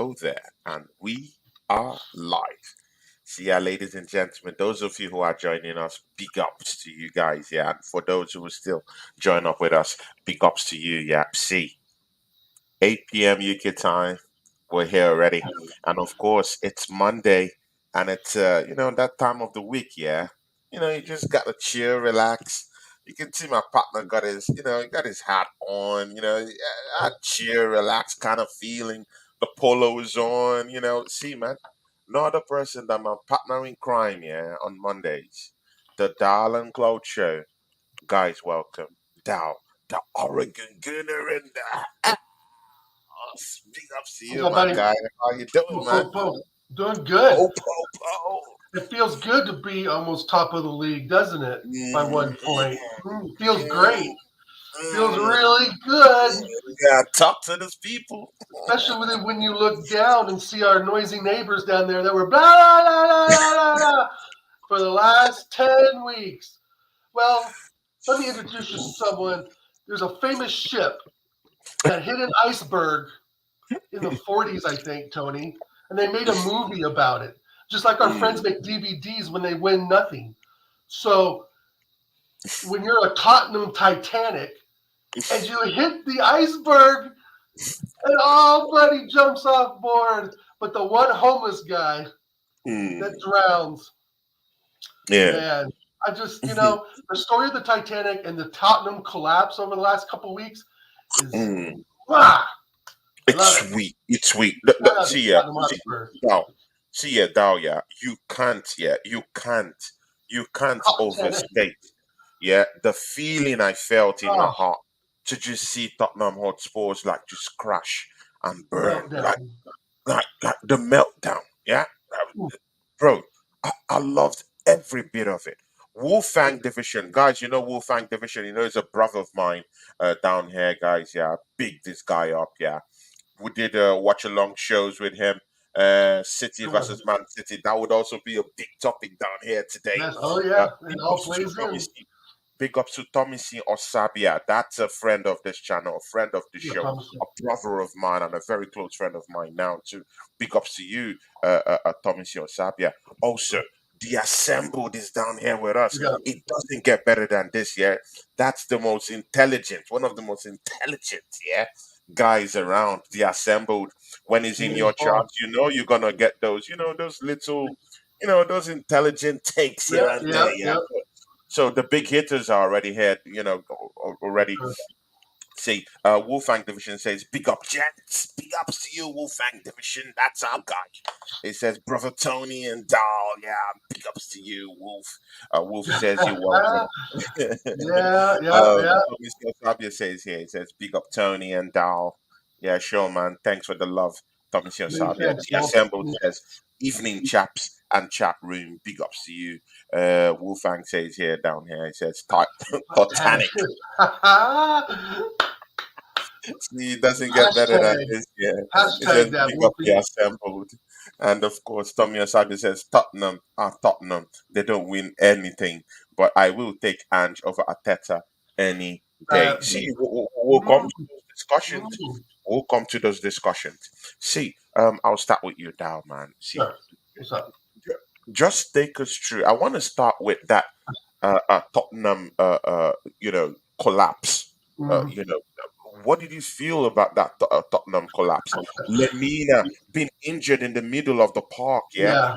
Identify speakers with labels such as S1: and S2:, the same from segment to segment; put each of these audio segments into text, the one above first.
S1: hello there, and we are live. See ya, ladies and gentlemen. Those of you who are joining us, big ups to you guys, yeah. And for those who will still join up with us, big ups to you, yeah. See, 8 p.m. UK time. We're here already. And of course, it's Monday and it's that time of the week, yeah. You just gotta chill, relax. You can see my partner got he got his hat on, chill, relax kind of feeling. The polo is on, See, man, no other person than my partner in crime, yeah, on Mondays. The Dial and Cloud Show. Guys, welcome. Dow, the Oregon Gunner in the big ups to
S2: What's
S1: you,
S2: up,
S1: my
S2: buddy?
S1: guy. How you doing,
S2: Po,
S1: man?
S2: po, po. Doing good.
S1: Po, po, po.
S2: It feels good to be almost top of the league, doesn't it? By
S1: Mm,
S2: 1 point. Feels
S1: mm,
S2: great. Feels
S1: mm.
S2: really good.
S1: Yeah, talk to those people.
S2: Especially when you look down and see our noisy neighbors down there that were blah, blah, blah, blah, blah, blah, for the last 10 weeks. Well, let me introduce you to someone. There's a famous ship that hit an iceberg in the 40s, I think, Tony, and they made a movie about it. Just like our friends
S1: Mm.
S2: make DVDs when they win nothing. So when you're a Tottenham Titanic and you hit the iceberg and everybody jumps off board, but the one homeless guy that
S1: Mm.
S2: drowns,
S1: Yeah.
S2: man, the story of the Titanic and the Tottenham collapse over the last couple weeks is,
S1: Mm.
S2: ah, I
S1: It's
S2: love it.
S1: sweet. It's sweet.
S2: Shout out to
S1: See, yeah.
S2: Tottenham
S1: See,
S2: Hotspur.
S1: Dow. See, yeah, Dow, yeah. You can't, yeah. You can't
S2: Titanic.
S1: overstate, yeah, the feeling I felt in my
S2: Oh,
S1: heart to just see Tottenham Hotspurs like just crash and burn, like
S2: meltdown.
S1: like the meltdown. Yeah, bro, I loved every bit of it. Wolfang Division, guys. Wolfang Division. He's a brother of mine down here, guys. Yeah, big this guy up. Yeah, we did watch along shows with him. City
S2: Good one.
S1: versus Man City. That would also be a big topic down here today.
S2: Yes. Oh yeah.
S1: Big
S2: It all
S1: ups to
S2: plays
S1: Tommy
S2: in.
S1: C. Big ups to Tommy C. Osabia. That's a friend of this channel, a friend of the
S2: Yeah,
S1: show,
S2: Thomas.
S1: a brother of mine, and a very close friend of mine now too. Big ups to you, Tommy C. Osabia. Also, the assembled is down here with us.
S2: Yeah.
S1: It doesn't get better than this, yeah. That's the most intelligent, one of the most intelligent, yeah, guys around. The assembled. When he's in your charge, you're gonna get those, those little, those intelligent takes here
S2: Yeah.
S1: and
S2: Yeah.
S1: there, yeah.
S2: Yeah.
S1: So the big hitters are already here, already.
S2: Sure.
S1: See, Wolfang Division says, big up, gents. Big ups to you, Wolfang Division. That's our guy. It says, brother Tony and Dahl. Yeah, big ups to you, Wolf. Wolf says, you're welcome.
S2: Yeah. Yeah. Yeah.
S1: Mr. Fabio says here, it says, big up Tony and Dahl. Yeah, sure, man. Thanks for the love, Thomas
S2: Many
S1: Sabia.
S2: thanks,
S1: The
S2: Wolf.
S1: Assembled says, evening chaps and chat room. Big ups to you. Wolfgang says here, down here, it says,
S2: Titanic.
S1: Titanic. See, it doesn't get better than
S2: Hashtag.
S1: this. Yeah, it says
S2: Hashtag that,
S1: big up the
S2: Wolfie.
S1: assembled, and of course Tommy Osaka says Tottenham. Tottenham. They don't win anything, but I will take Ange over Ateta any day.
S2: Uh,
S1: See, we'll come
S2: mm,
S1: to those discussions.
S2: mm.
S1: We'll come to those discussions. See, I'll start with you, Dow, man. See,
S2: Sure. What's up?
S1: just take us through. I want to start with that Tottenham, collapse.
S2: Mm.
S1: What did you feel about that Tottenham collapse? Lemina being injured in the middle of the park, yeah,
S2: Yeah.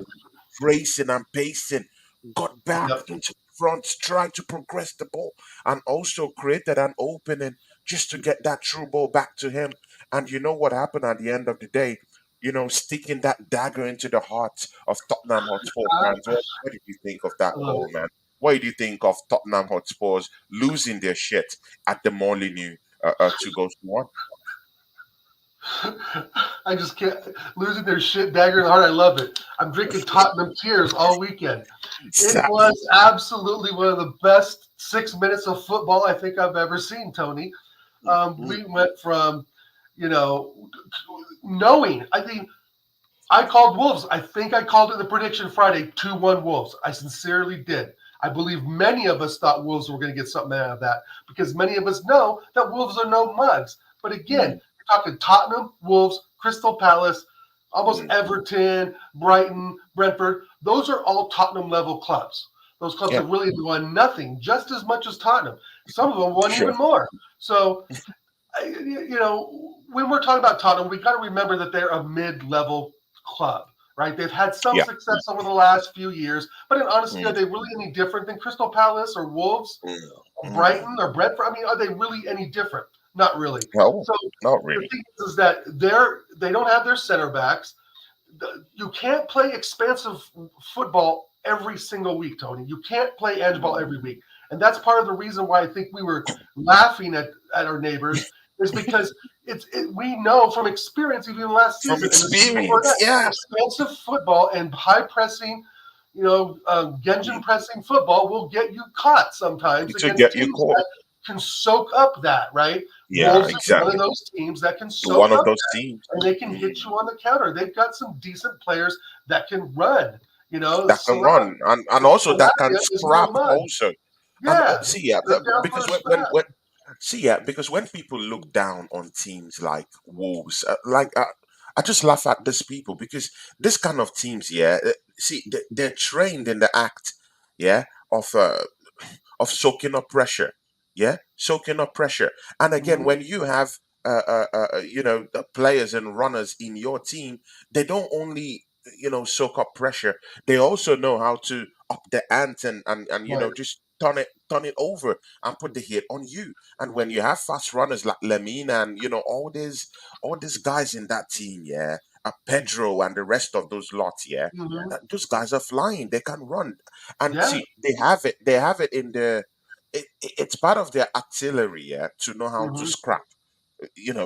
S1: racing and pacing, got back
S2: Yep.
S1: into the front, tried to progress the ball, and also created an opening just to get that true ball back to him. And you know what happened at the end of the day? Sticking that dagger into the heart of Tottenham Hotspur fans. What did you think of that
S2: I love
S1: goal,
S2: it.
S1: man? What did you think of Tottenham Hotspurs losing their shit at the Molineux 2 goals to 1?
S2: I just can't losing their shit dagger in the heart. I love it. I'm drinking Tottenham tears all weekend. It
S1: Exactly.
S2: was absolutely one of the best 6 minutes of football I think I've ever seen, Tony.
S1: Mm,
S2: We went from, you know, knowing. I think I called Wolves. I think I called it the prediction Friday 2-1 Wolves. I sincerely did. I believe many of us thought Wolves were going to get something out of that because many of us know that Wolves are no mugs. But again,
S1: mm,
S2: you're talking Tottenham, Wolves, Crystal Palace. Almost
S1: Mm.
S2: Everton, Brighton, Brentford. Those are all Tottenham level clubs. Those clubs
S1: Yeah,
S2: have really won nothing, just as much as Tottenham. Some of them won
S1: sure.
S2: even more. So, when we're talking about Tottenham, we got to remember that they're a mid-level club, right? They've had some
S1: Yeah.
S2: success over the last few years, but in honesty, are
S1: Mm.
S2: they really any different than Crystal Palace or Wolves
S1: Mm.
S2: or
S1: Mm.
S2: Brighton or Brentford? I mean, are they really any different? Not really.
S1: No,
S2: So
S1: not
S2: the
S1: really.
S2: thing is that they don't have their center backs. You can't play expansive football every single week, Tony. You can't play edge ball every
S1: Mm.
S2: week, and that's part of the reason why I think we were laughing at our neighbors is because we know from experience even last
S1: From
S2: season and the season before
S1: experience,
S2: that,
S1: yeah.
S2: expansive football and high pressing, Genjin
S1: Mm.
S2: pressing football will get you caught sometimes
S1: To
S2: against
S1: get you
S2: teams
S1: caught.
S2: that can soak up that, right?
S1: Yeah,
S2: Wolves is one of
S1: exactly.
S2: those teams that can
S1: One
S2: soak
S1: of
S2: up
S1: those teams.
S2: and they can hit
S1: Mm.
S2: you on the counter. They've got some decent players that can run.
S1: That can run, and also that can
S2: Sarabia is no
S1: scrap
S2: mud.
S1: also. And
S2: Yeah,
S1: see, yeah,
S2: they're down for
S1: because
S2: a scrap.
S1: because when people look down on teams like Wolves, I just laugh at these people because this kind of teams, yeah, see, they're trained in the act, yeah, of soaking up pressure. Yeah, soaking up pressure. And again,
S2: Mhm.
S1: when you have the players and runners in your team, they don't only soak up pressure. They also know how to up the ante and
S2: Right.
S1: just turn it over and put the hit on you. And when you have fast runners like Lemina and all these guys in that team, yeah, Pedro and the rest of those lots, yeah,
S2: Hmm.
S1: those guys are flying. They can run, and
S2: Yeah.
S1: see, they have it in it's part of their artillery, yeah, to know how to
S2: Hmm.
S1: scrap.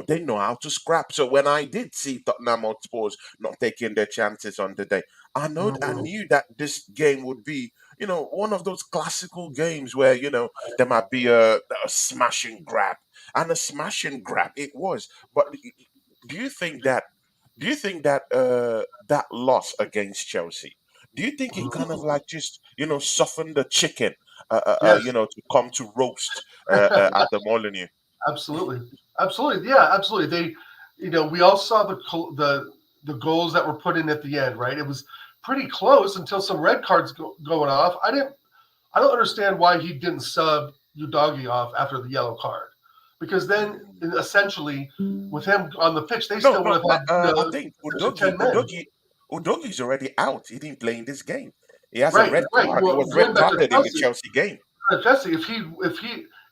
S1: They know how to scrap. So when I did see Tottenham Hotspurs not taking their chances on the day, I
S2: Hmm.
S1: knew that this game would be one of those classical games where there might be a smash and grab, and a smash and grab it was. But do you think that that loss against Chelsea, do you think it kind of like just softened the chicken,
S2: Yes.
S1: to come to roast at the Molyneux?
S2: Absolutely. Absolutely. Yeah. Absolutely. We all saw the goals that were put in at the end, right? It was pretty close until some red cards going off. I don't understand why he didn't sub Udagi off after the yellow card, because then essentially with him on the pitch, they
S1: No,
S2: still would
S1: no,
S2: have
S1: but
S2: had
S1: I think
S2: extra 10 men.
S1: Udogi's already out. He didn't play in this game. He has a
S2: Right,
S1: red
S2: right.
S1: card. He
S2: Well,
S1: was red
S2: going back to
S1: carded in the
S2: Chelsea,
S1: Chelsea game.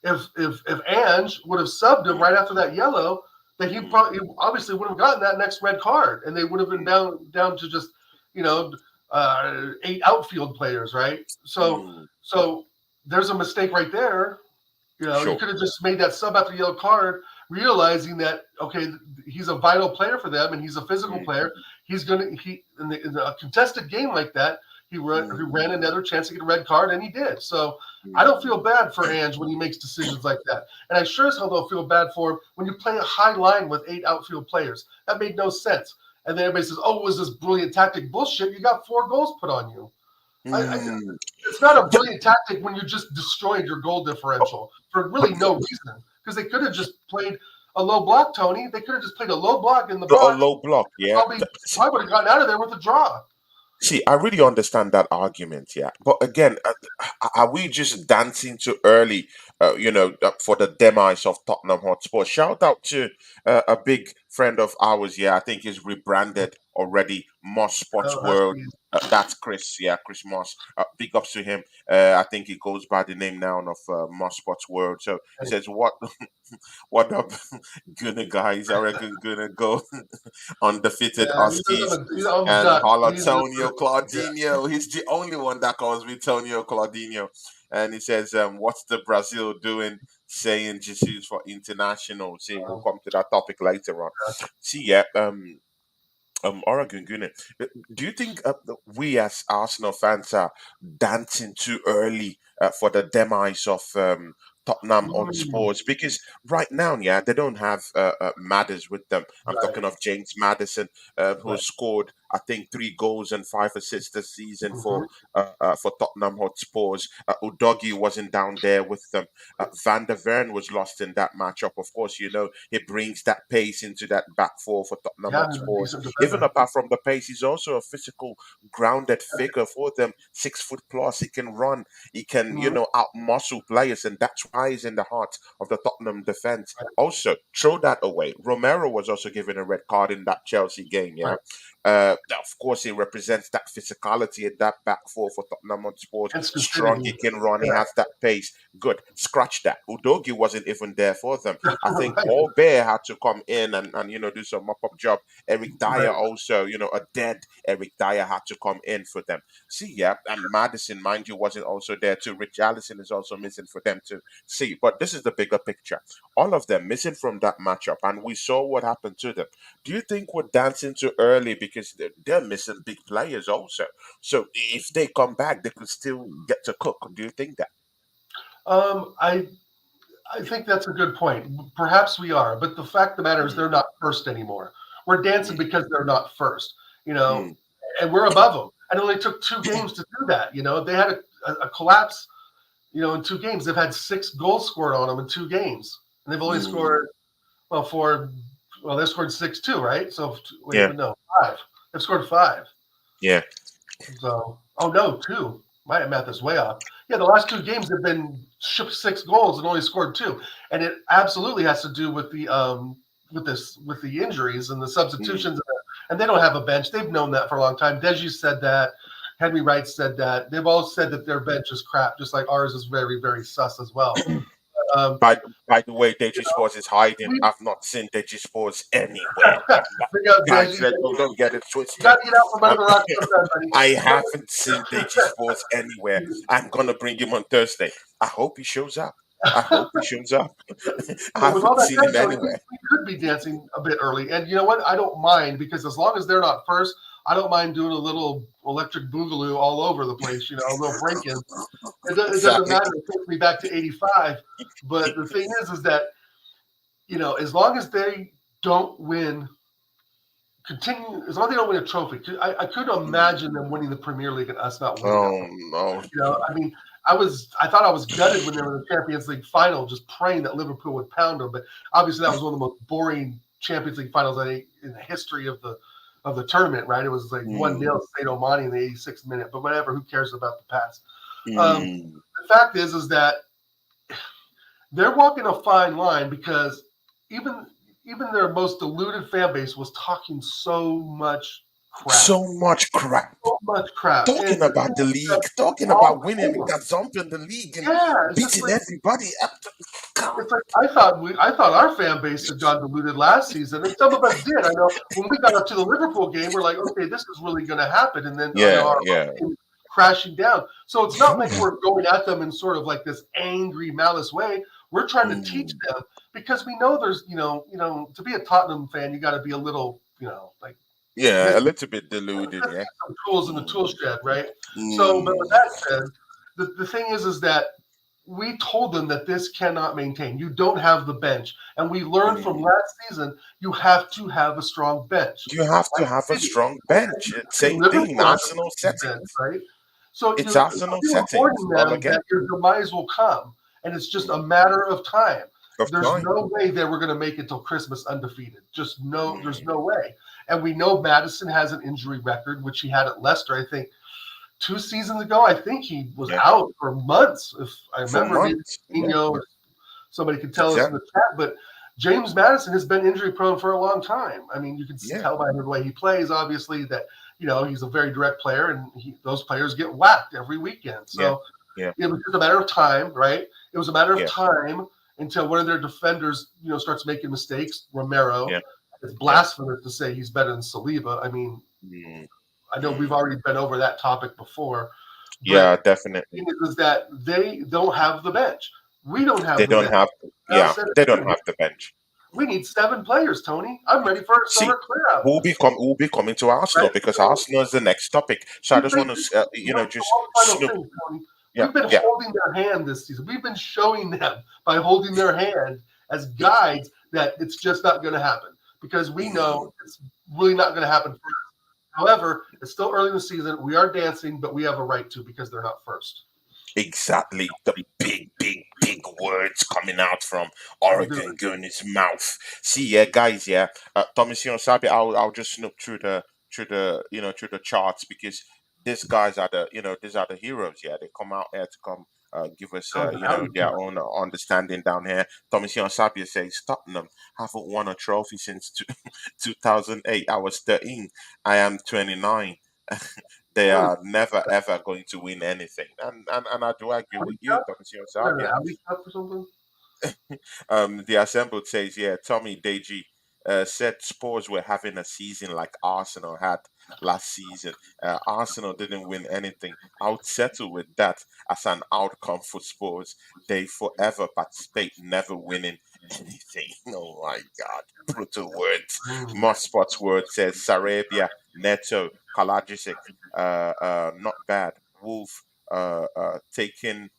S2: if Ange would have subbed him
S1: Mm,
S2: right after that yellow, then
S1: mm,
S2: he obviously would have gotten that next red card, and they would have been
S1: mm,
S2: down to just you know 8 outfield players, right? So
S1: mm.
S2: so there's a mistake right there. You
S1: Sure.
S2: could have just made that sub after the yellow card, realizing that okay, he's a vital player for them and he's a physical
S1: Mm,
S2: player. He's gonna he in a contested game like that, he
S1: mm,
S2: ran another chance to get a red card and he did. So I don't feel
S1: mm,
S2: bad for Ange when he makes decisions like that, and I sure as hell don't feel bad for him when you play a high line with 8 outfield players. That made no sense. And then everybody says, "Oh, it was this brilliant tactic bullshit? You got 4 goals put on you." I
S1: mm.
S2: it's not a
S1: Yeah,
S2: brilliant tactic when you just destroyed your goal differential for
S1: but
S2: really no reason. Because they could have just played a low block, Tony. They could have just played a low block in the
S1: a
S2: box.
S1: low block, yeah.
S2: Probably would have gotten out of there with a draw.
S1: See, I really understand that argument, yeah. But again, are we just dancing too early, for the demise of Tottenham Hotspur? Shout out to a big friend of ours, yeah. I think he's rebranded already, Moss Sports
S2: Oh, that's
S1: World.
S2: easy.
S1: That's Chris, yeah, Chris Moss. Big ups to him. I think he goes by the name now of Moss Sports World. So he says, "What, what up, Gunner guys? I reckon Gunner go undefeated
S2: Yeah,
S1: Huskies."
S2: he's on the
S1: And
S2: duck.
S1: holla
S2: He's
S1: Tonio
S2: yeah.
S1: Claudinho. He's the only one that calls me Tonio Claudinho. And he says, what's the Brazil doing saying Jesus for international? See, we'll come to that topic later on. See, yeah, Oregon Gunner, do you think we as Arsenal fans are dancing too early for the demise of Tottenham
S2: Mm,
S1: Hotspurs because right now, yeah, they don't have Madders with them. I'm
S2: right,
S1: talking of James Maddison, who
S2: right.
S1: scored, I think, 3 goals and 5 assists this season
S2: Hmm.
S1: for Tottenham Hotspurs. Udogie wasn't down there with them. Van der Vern was lost in that matchup. Of course, he brings that pace into that back four for Tottenham
S2: Yeah, he's a
S1: Hotspurs.
S2: decent
S1: Even
S2: defender.
S1: apart from the pace, he's also a physical, grounded figure for them. 6 foot plus, he can run. He can,
S2: Hmm.
S1: out muscle players, and that's why he's in the heart of the Tottenham defense. Also, throw that away. Romero was also given a red card in that Chelsea game. Yeah,
S2: Right.
S1: of course, he represents that physicality in that back four for Tottenham Hotspur.
S2: And
S1: Strong,
S2: stupidity.
S1: he can run. He
S2: Yeah.
S1: has that pace. Good. Scratch that. Udogi wasn't even there for them. I think
S2: Right.
S1: Paul Bear had to come in and do some mop up job. Eric Dyer
S2: Right.
S1: also, a dead Eric Dyer had to come in for them. See, yeah, and Madison, mind you, wasn't also there too. Rich Allison is also missing for them to see. But this is the bigger picture. All of them missing from that matchup, and we saw what happened to them. Do you think we're dancing too early because they're missing big players also? So if they come back, they could still get to cook. Do you think that?
S2: Um, I I think that's a good point. Perhaps we are, but the fact of the matter is
S1: Mm,
S2: they're not first anymore. We're dancing
S1: mm,
S2: because they're not first, you know,
S1: mm,
S2: and we're above them. And it only took 2 games to do that. They had a collapse, in 2 games. They've had 6 goals scored on them in 2 games, and they've only
S1: mm.
S2: scored well four. Well, they scored 6 too, right? So wait,
S1: Yeah,
S2: but no, five. They've scored five.
S1: yeah.
S2: So, oh no, two. My math is way off. Yeah, the last 2 games have been 6 goals and only scored two, and it absolutely has to do with the injuries and the
S1: Mm,
S2: substitutions, and they don't have a bench. They've known that for a long time. Deji said that. Henry Wright said that. They've all said that their bench is crap, just like ours is very, very sus as well. Um,
S1: By by the way, Deji
S2: you
S1: Sports is hiding.
S2: know,
S1: I've not seen Deji Sports anywhere.
S2: bring up
S1: Guys,
S2: Deji.
S1: don't get it
S2: You
S1: twisted.
S2: got to get out from under
S1: Um,
S2: the rock sometime, buddy.
S1: I haven't seen Deji Sports anywhere. I'm gonna bring him on Thursday. I hope he shows up. I hope he shows up. I
S2: But with all
S1: haven't
S2: that
S1: seen
S2: said,
S1: him
S2: Tony,
S1: anywhere.
S2: we could be dancing a bit early. And you know what? I don't mind because as long as they're not first, I don't mind doing a little electric boogaloo all over the place, a little break in. It doesn't
S1: Exactly.
S2: matter. It takes me back to 85. But the thing is that, as long as they don't win, as long as they don't win a trophy, I couldn't imagine them winning the Premier League and us not winning that.
S1: Oh no.
S2: I mean, I thought I was gutted when they were in the Champions League final, just praying that Liverpool would pound them. But obviously, that was one of the most boring Champions League finals I think in the history of the tournament. Right? It was like 1-0
S1: Mm,
S2: Saint Omani in the 86th minute. But whatever, who cares about the past? Um,
S1: mm.
S2: the fact is that they're walking a fine line because even even their most deluded fan base was talking
S1: So much crap.
S2: so much crap. And
S1: Talking
S2: the thing
S1: about the
S2: is that
S1: league, talking
S2: all
S1: about winning
S2: over.
S1: gazump in the league and
S2: Yeah, it's just
S1: beating
S2: like
S1: everybody up. God.
S2: it's like I thought our fan base had gone diluted last season, and some of us did. I know when we got up to the Liverpool game, we're like, okay, this is really going to happen, and then
S1: Yeah,
S2: our
S1: yeah.
S2: team crashing down. So it's not like we're going at them in sort of like this angry, malice way. We're trying to teach
S1: Mm.
S2: them because we know there's to be a Tottenham fan, you got to be a little like
S1: Yeah,
S2: miss
S1: a little bit deluded, yeah.
S2: some tools in the tool
S1: Mm.
S2: shed, right? So, but with
S1: Mm.
S2: that said, the thing is that we told them that this cannot maintain. You don't have the bench. And we learned from
S1: Mm.
S2: last season, you have to have a strong bench.
S1: You have to
S2: Like
S1: have a
S2: City,
S1: strong bench.
S2: okay? And
S1: Same thing,
S2: Liverpool has a
S1: Arsenal
S2: strong bench,
S1: settings.
S2: right? So
S1: It's Arsenal
S2: you're
S1: settings
S2: warning
S1: all
S2: them
S1: again.
S2: that your demise will come. And it's just a
S1: Mm.
S2: matter of time.
S1: Of
S2: There's
S1: time.
S2: no way that we're going to make it till Christmas undefeated. There's
S1: Mm.
S2: no way. And we know Madison has an injury record, which he had at Leicester. I think 2 seasons ago, I think he was
S1: Yeah.
S2: out for months. If I
S1: For
S2: remember, maybe
S1: months. Yeah.
S2: Coutinho or somebody can tell us in
S1: Exactly.
S2: the chat. But James Madison has been injury prone for a long time. I mean, you can
S1: Yeah.
S2: tell by the way he plays, obviously, that he's a very direct player, and those players get whacked every weekend.
S1: Yeah.
S2: So
S1: Yeah.
S2: it was just a matter of time, right? It was a matter of
S1: Yeah.
S2: time until one of their defenders, starts making mistakes. Romero.
S1: Yeah.
S2: It's
S1: Yeah.
S2: blasphemous to say he's better than Saliba. I mean,
S1: Mm.
S2: I know we've
S1: Mm.
S2: already been over that topic before,
S1: Yeah,
S2: but the
S1: definitely.
S2: thing is that they don't have the bench. We don't
S1: They
S2: have the
S1: don't
S2: bench.
S1: have
S2: I've
S1: yeah,
S2: said it
S1: they don't
S2: again.
S1: have the bench.
S2: We need 7 players, Tony. I'm ready for a
S1: See,
S2: summer clear out,
S1: we'll be coming to
S2: right?
S1: Arsenal because
S2: So
S1: Arsenal is the next topic. So I
S2: we
S1: just
S2: think
S1: want
S2: this,
S1: to
S2: one
S1: just
S2: final
S1: snoop.
S2: thing, Tony.
S1: yeah,
S2: We've been
S1: yeah.
S2: holding their hand this season. We've been showing them by holding their hand as guides that it's just not going to happen because we know
S1: Mm.
S2: it's really not going to happen for us. However, it's still early in the season. We are dancing, but we have a right to because they're not first.
S1: Exactly, the big words coming out from
S2: Really.
S1: Oregon Gurney's mouth. See, yeah, guys, yeah, Thomas Sabi, I'll just snoop through the through the charts because these guys are these are the heroes. Yeah, they come out here to come give us
S2: Oh, the
S1: their
S2: Howdy.
S1: own understanding down here. Thomas Sabi says Tottenham haven't won a trophy since 2008. I was 13. I am 29. They
S2: What is
S1: are never ever going to win anything. And I do agree
S2: Howdy
S1: with you,
S2: Cup?
S1: Dr.
S2: Is that an
S1: Sabia.
S2: Howdy Cup or something?
S1: The assembled says, yeah, Tommy Deji said Spurs were having a season like Arsenal had last season. Arsenal didn't win anything. I would settle with that as an outcome for Spurs. They forever participate, never winning anything. Oh my God. Brutal words.
S2: Mm.
S1: More sports word says Sarabia, Neto, Kalajdzic, not bad. Wolf taking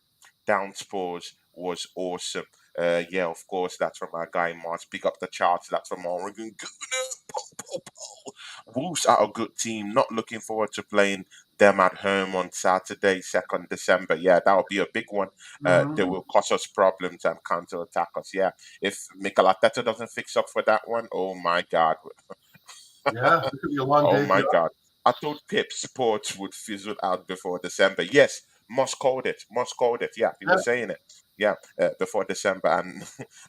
S1: down Spurs was awesome. Yeah, of course, that's from our guy Mars. Pick up the charts. That's from Oregon. Gooner. Po, po, po. Wolves are a good team. Not looking forward to playing them at home on Saturday, 2nd December. Yeah, that'll be a big one. They
S2: Mm-hmm.
S1: will cause us problems and counter attack us. Yeah, if Mikel Arteta doesn't fix up for that one, oh my God,
S2: Yeah, it could be a long
S1: oh
S2: day for
S1: my
S2: us.
S1: God. I thought Pip Sports would fizzle out before December. Yes, Moss called it. Moss called it. Yeah, he
S2: Yeah.
S1: was saying it. Yeah, before December and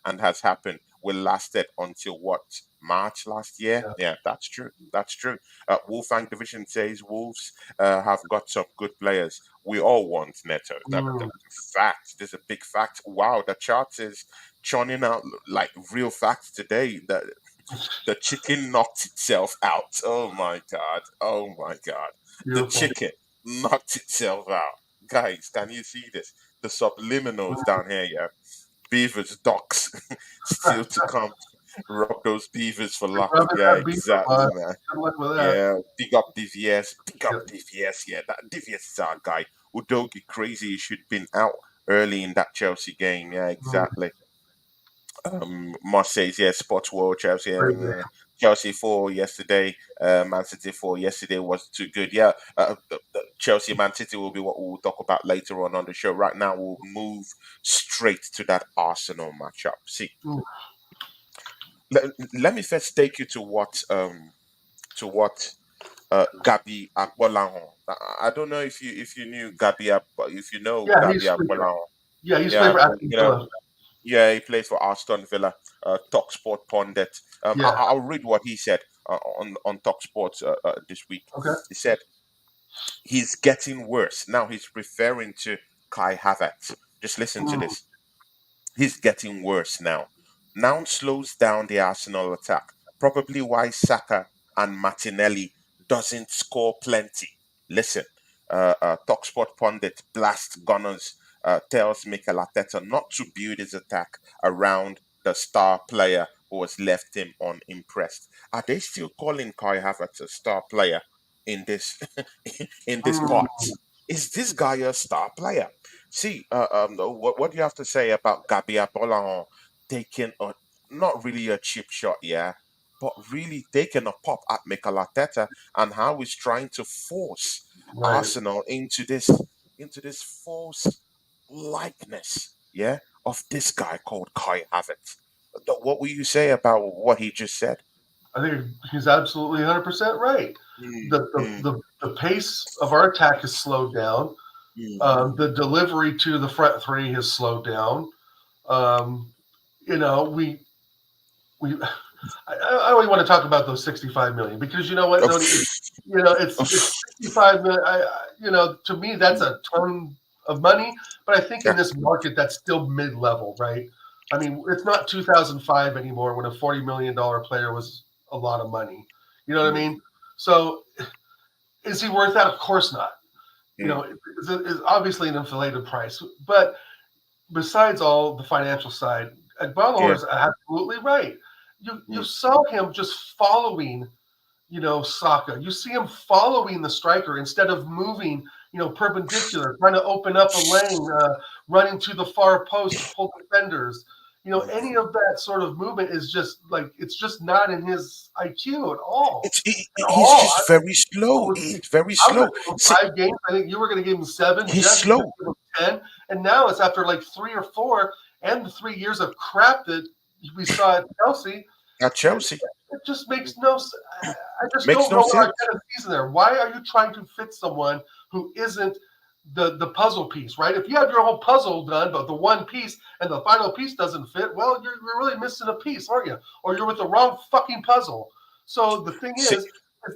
S1: and has happened. We lasted until what, March last year?
S2: Yeah.
S1: Yeah, that's true. That's true. Wolfgang Division says Wolves have got some good players. We all want Neto. The
S2: Mm.
S1: fact, there's a big fact. Wow, the chart is churning out like real facts today. The chicken knocked itself out. Oh my god. Oh my god. The
S2: Beautiful.
S1: chicken knocked itself out. Guys, can you see this? The subliminals
S2: Mm.
S1: down here, yeah. Beavers, ducks, still to come. Rob those beavers for
S2: You're
S1: luck.
S2: rubbing
S1: Yeah,
S2: that beef up,
S1: exactly,
S2: bud.
S1: man.
S2: Good luck with that.
S1: Yeah, big up DVS. Big up
S2: Yeah.
S1: DVS. Yeah, that DVS is our guy. Udogi crazy. He should been out early in that Chelsea game. Yeah,
S2: Mm.
S1: exactly. Marseille's, yeah, Sports World, Chelsea,
S2: Crazy.
S1: Chelsea 4 yesterday, Man City 4 yesterday was too good. Yeah, the Chelsea Man City will be what we'll talk about later on the show. Right now, we'll move straight to that Arsenal matchup. See,
S2: Mm.
S1: let me first take you to what Gabi Agbolahon. I don't know if you knew if you know
S2: Yeah,
S1: Gabi Agbolahon.
S2: he's playing
S1: Yeah,
S2: for Aston Villa.
S1: yeah, he plays for Aston Villa. Talksport pundit.
S2: Yeah.
S1: I'll read what he said on Talksport this week.
S2: Okay.
S1: He said he's getting worse. Now he's referring to Kai Havertz. Just listen to
S2: Mm.
S1: this. He's getting worse now. Now slows down the Arsenal attack. Probably why Saka and Martinelli doesn't score plenty. Listen, Talksport pundit Blast Gunners tells Mikel Arteta not to build his attack around the star player who has left him unimpressed. Are they still calling Kai Havertz a star player in this in this part?
S2: Mm.
S1: Is this guy a star player? See, what do you have to say about Gabia Bolaon taking not really a cheap shot, yeah, but really taking a pop at Mikel Arteta and how he's trying to force
S2: Right.
S1: Arsenal into this false likeness, yeah, of this guy called Kai Havertz. What will you say about what he just said?
S2: I think he's absolutely 100% right.
S1: Mm,
S2: The, the,
S1: mm,
S2: the, the pace of our attack has slowed down.
S1: mm,
S2: The delivery to the front three has slowed down. Um, we I only want to talk about those 65 million because you know what, Tony, it's 65 million. To me that's a ton of money, but I think in
S1: yeah,
S2: this market that's still mid level, right? I mean, it's not 2005 anymore when a $40 million player was a lot of money. You know what I
S1: mm,
S2: mean? So is he worth that? Of course not.
S1: mm,
S2: It's obviously an inflated price, but besides all the financial side, Agbonlahor
S1: yeah,
S2: is absolutely right. You
S1: mm,
S2: saw him just following, Saka. You see him following the striker instead of moving perpendicular, trying to open up a lane, running to the far post to pull defenders. Any
S1: Mhm.
S2: of that sort of movement is just like it's just not in his IQ at all. At
S1: He's
S2: all.
S1: just very slow.
S2: Was
S1: He's very
S2: I was going
S1: slow.
S2: to give him
S1: See,
S2: 5 games. I think you were going to give him 7.
S1: he's
S2: Jez was going
S1: slow
S2: to give him 10. And now it's after like 3 or 4, and the 3 years of crap that we saw at Chelsea.
S1: at
S2: It,
S1: Chelsea.
S2: it just makes no. I just
S1: Makes
S2: don't
S1: no
S2: know what
S1: sense.
S2: Arteta sees in there. Why are you trying to fit someone who isn't the puzzle piece, right? If you have your whole puzzle done, but the one piece and the final piece doesn't fit, well, you're really missing a piece, aren't you? Or you're with the wrong fucking puzzle. So the thing
S1: See,
S2: is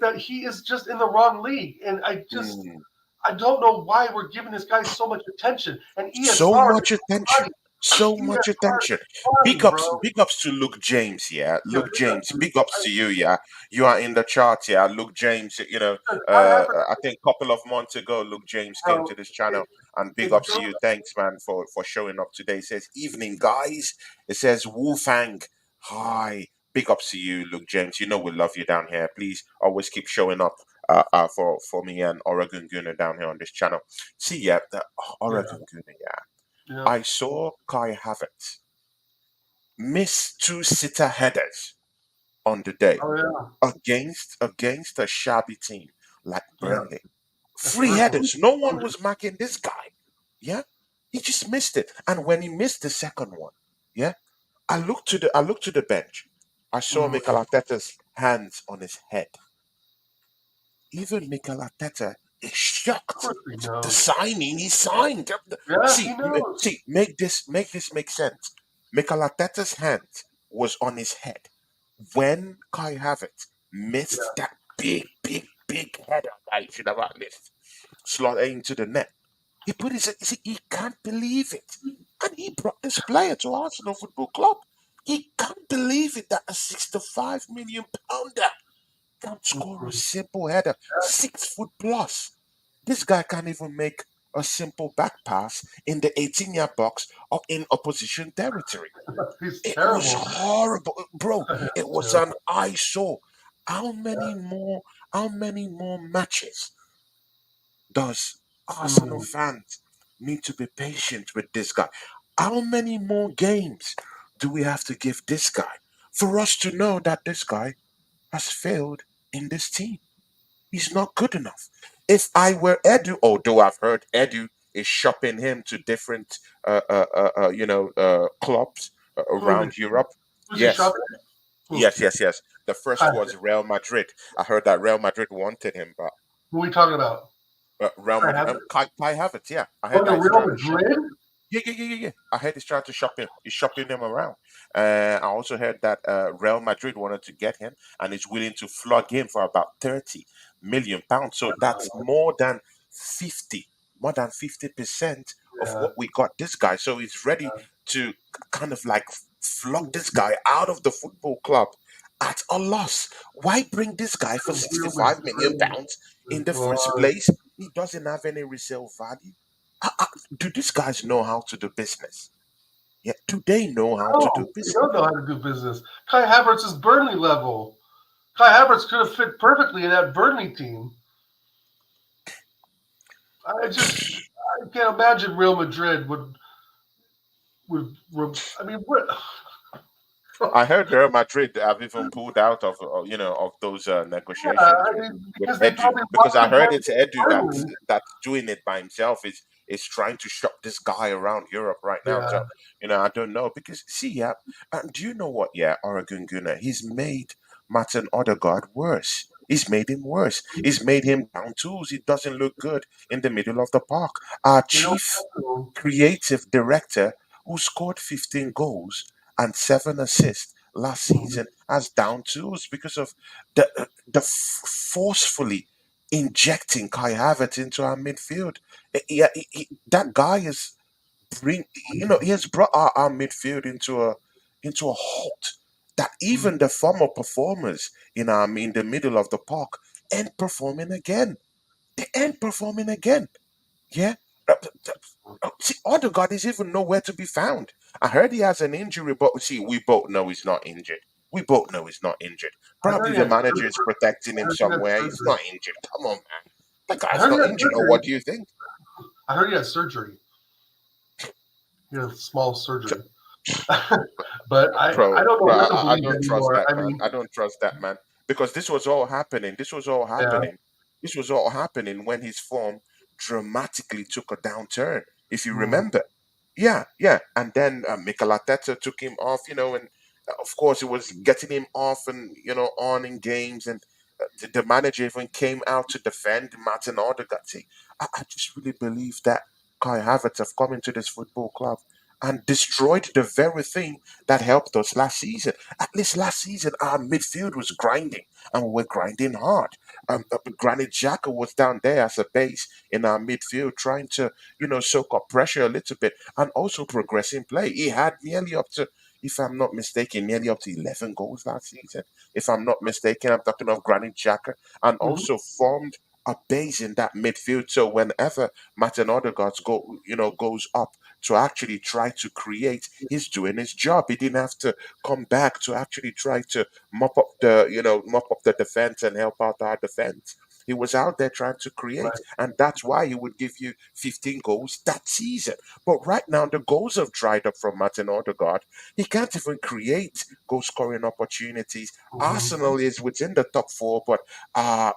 S2: that he is just in the wrong league, and
S1: mm,
S2: I don't know why we're giving this guy so much attention. And
S1: so
S2: ESR is
S1: much attention.
S2: funny.
S1: So much
S2: ESR
S1: attention.
S2: is funny, bro.
S1: Big ups to Luke James, yeah.
S2: Yeah,
S1: Luke
S2: big up,
S1: James,
S2: dude.
S1: big ups to you, yeah. You are in the charts, yeah. Luke James,
S2: I have it,
S1: I think a couple of months ago, Luke James came
S2: bro.
S1: to this channel, and big
S2: It
S1: ups to
S2: goes.
S1: you. Thanks, man, for showing up today. It says, evening, guys. It says, Wu Fang. Hi. Big ups to you, Luke James. You know we love you down here. Please always keep showing up for me and Oregon Gunner down here on this channel. See, yeah, the
S2: Yeah,
S1: Oregon Gunner, yeah.
S2: yeah.
S1: I saw Kai Havertz miss two sitter headers on the day
S2: Oh yeah,
S1: against a shabby team like
S2: yeah.
S1: Burnley.
S2: That's
S1: Free
S2: Burnley.
S1: headers. No one was marking this guy. Yeah, he just missed it. And when he missed the second one, yeah, I looked to the bench. I saw Mikel
S2: Of
S1: Arteta's hands on his head. Even Mikel Arteta is shocked.
S2: course he
S1: The
S2: knows.
S1: signing he signed.
S2: Yeah, he knows.
S1: Make this make sense. Mikel Arteta's hand was on his head when Kai Havertz missed
S2: Yeah,
S1: that big header that he should have at least slotted into the net. He put he can't believe it. And he brought this player to Arsenal Football Club. He can't believe it that a 65 million pounder can't score a
S2: mhm.
S1: simple header, 6 foot plus. This guy can't even make a simple back pass in the 18-yard box or in opposition territory.
S2: He's
S1: It was
S2: terrible.
S1: horrible, bro. It
S2: It's
S1: was an
S2: terrible.
S1: eyesore. How many more? How many more matches does Arsenal
S2: Mm.
S1: fans need to be patient with this guy? How many more games do we have to give this guy for us to know that this guy has failed in this team? He's not good enough. If I were Edu, although I've heard Edu is shopping him to different, clubs
S2: Who is he?
S1: around Europe.
S2: Who's he
S1: Yes,
S2: shopping at? Who?
S1: yes. The first
S2: Kai.
S1: was Real Madrid. I heard that Real Madrid wanted him, but
S2: Who are we talking about?
S1: Real
S2: Kai
S1: Madrid,
S2: Havertz.
S1: Kai Havertz, yeah, I heard
S2: Going to
S1: that he's
S2: Real
S1: trying to shop.
S2: Madrid?
S1: Yeah. I heard he's trying to shop him. He's shopping him around. I also heard that Real Madrid wanted to get him and is willing to flog him for about 30 million pounds. So that's more than 50% of
S2: Yeah.
S1: what we got this guy. So he's ready to kind of like flog this guy out of the football club at a loss. Why bring this guy for
S2: To Real
S1: 65 million
S2: Madrid.
S1: pounds in the first
S2: God.
S1: place? He doesn't have any resale value. Do these guys know how to do business? Yeah, do they know how to do
S2: No, they
S1: business?
S2: don't know how to do business. Kai Havertz is Burnley level. Kai Havertz could have fit perfectly in that Burnley team. I can't imagine Real Madrid I mean, what?
S1: I heard Real Madrid have even pulled out of of those
S2: Yeah,
S1: negotiations
S2: I mean,
S1: with
S2: because they
S1: Edu,
S2: probably
S1: because
S2: watched
S1: I
S2: him
S1: heard
S2: play
S1: it's Edu
S2: Burnley.
S1: that's doing it by himself. Is trying to shop this guy around Europe right now.
S2: Yeah,
S1: So I don't know because see, yeah, and do you know what? Yeah, Oregon Gunner, he's made Martin Odegaard worse. He's made him worse. He's made him down tools. He doesn't look good in the middle of the park. Our
S2: they don't
S1: chief
S2: have to.
S1: creative director, who scored 15 goals and 7 assists last season, has down tools because of forcefully injecting Kai Havertz into our midfield. Yeah, that guy is he has brought our midfield into a halt. That even the former performers in the middle of the park ain't performing again. They ain't performing again. Yeah. See, Odegaard is even nowhere to be found. I heard he has an injury, but see, we both know he's not injured. We both know he's not injured.
S2: I heard
S1: Probably
S2: he
S1: the
S2: had
S1: manager is
S2: surgery.
S1: protecting
S2: I
S1: him
S2: heard he had
S1: somewhere. He's
S2: surgery.
S1: not injured. Come on, man. The
S2: I
S1: guy's
S2: heard he
S1: not
S2: had
S1: injured. Or what
S2: surgery.
S1: do you think?
S2: I heard he had surgery. He had a small
S1: So,
S2: surgery. But I don't know
S1: bro,
S2: what to
S1: I
S2: believe
S1: don't trust
S2: anymore.
S1: that
S2: I
S1: man.
S2: mean,
S1: I don't trust that man because this was all happening. This was all
S2: yeah.
S1: happening. This was all happening when his form dramatically took a downturn. If you
S2: Mhm.
S1: remember, yeah, yeah. And then Mikel Arteta took him off. And of course it was getting him off and on in games, and the manager even came out to defend Martin Odegaard. See, I just really believe that Kai Havertz have come into this football club and destroyed the very thing that helped us last season. At least last season, our midfield was grinding, and we were grinding hard. Granit Xhaka was down there as a base in our midfield, trying to, soak up pressure a little bit and also progressing play. He had nearly up to, if I'm not mistaken, nearly up to 11 goals last season. If I'm not mistaken, I'm talking of Granit Xhaka, and
S2: Mhm.
S1: also formed a base in that midfield. So whenever Martin Odegaard goes up to actually try to create, he's doing his job. He didn't have to come back to actually try to mop up the defense and help out our defense. He was out there trying to create,
S2: Right.
S1: and that's why he would give you 15 goals that season. But right now, the goals have dried up from Martin Odegaard. He can't even create goal scoring opportunities.
S2: Mhm.
S1: Arsenal is within the top four, but uh,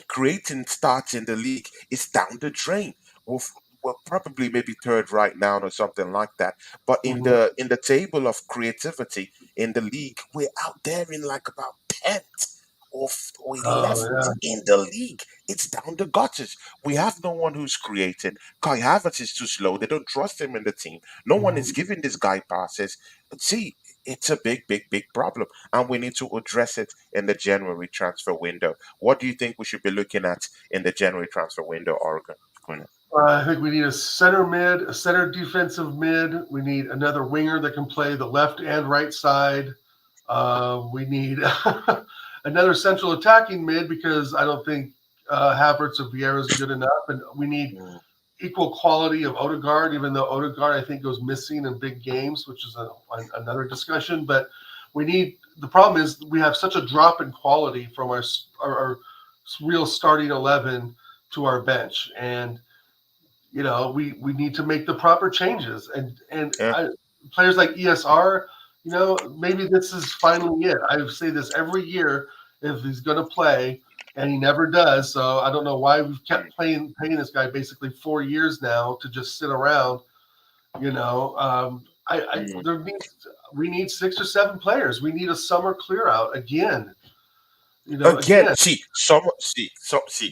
S1: creating starts in the league is down the drain. We're probably maybe third right now or something like that. But in
S2: Mhm.
S1: the table of creativity in the league, we're out there in like about 10th or
S2: Oh
S1: 11th
S2: yeah.
S1: in the league. It's down the gutters. We have no one who's creating. Kai Havertz is too slow. They don't trust him in the team. No one is
S2: Mhm.
S1: giving this guy passes. See, it's a big, big, big problem, and we need to address it in the January transfer window. What do you think we should be looking at in the January transfer window, Oregon?
S2: I think we need a center mid, a center defensive mid. We need another winger that can play the left and right side. We need another central attacking mid because I don't think Havertz or Vieira is good enough, and we need
S1: Mm,
S2: equal quality of Odegaard. Even though Odegaard I think goes missing in big games, which is another discussion. But we need the problem is we have such a drop in quality from our real starting 11 to our bench, and we need to make the proper changes and
S1: yeah.
S2: players like ESR, maybe this is finally it. I say this every year if he's going to play, and he never does. So I don't know why we've
S1: Mm,
S2: kept paying this guy basically 4 years now to just sit around. I
S1: mm.
S2: there needs we need 6 or 7 players. We need a summer clear out again.
S1: Again,
S2: Again.
S1: see,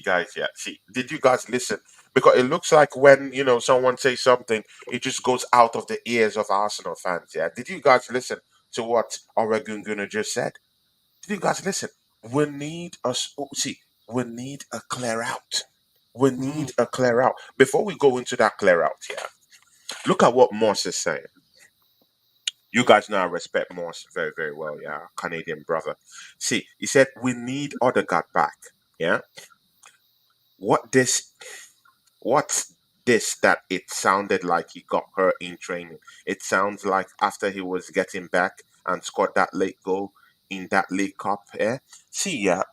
S1: guys, yeah, see, did you guys listen? Because it looks like when someone says something, it just goes out of the ears of Arsenal fans. Yeah, did you guys listen to what Oregon Gunnar just said? Did you guys listen? See, we need a clear out. We
S2: Mhm.
S1: need a clear out. Before we go into that clear out, yeah, look at what Moss is saying. You guys know I respect Moss very, very well, yeah, our Canadian brother. See, he said we need Odegaard back. Yeah. What this What's this that it sounded like he got hurt in training? It sounds like after he was getting back and scored that late goal in that League Cup. Yeah, see, yeah,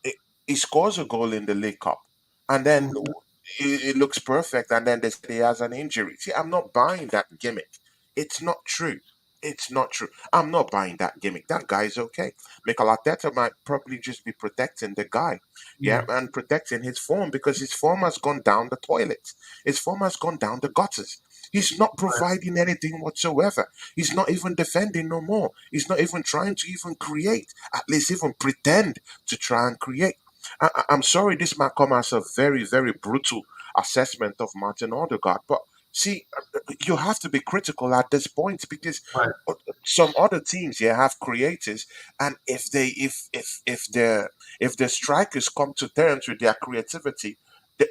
S1: he scores a goal in the League Cup, and then
S2: Mhm.
S1: it looks perfect, and then they say he has an injury. See, I'm not buying that gimmick. It's not true. It's not true. I'm not buying that gimmick. That guy's okay. Mikel Arteta might probably just be protecting the guy, yeah,
S2: Mhm.
S1: and protecting his form because his form has gone down the toilet. His form has gone down the gutters. He's not providing anything whatsoever. He's not even defending no more. He's not even trying to even create, at least even pretend to try and create. I'm sorry, this might come as a very, very brutal assessment of Martin Odegaard, but see, you have to be critical at this point because
S2: Right.
S1: some other teams here have creators, and if the strikers come to terms with their creativity, the,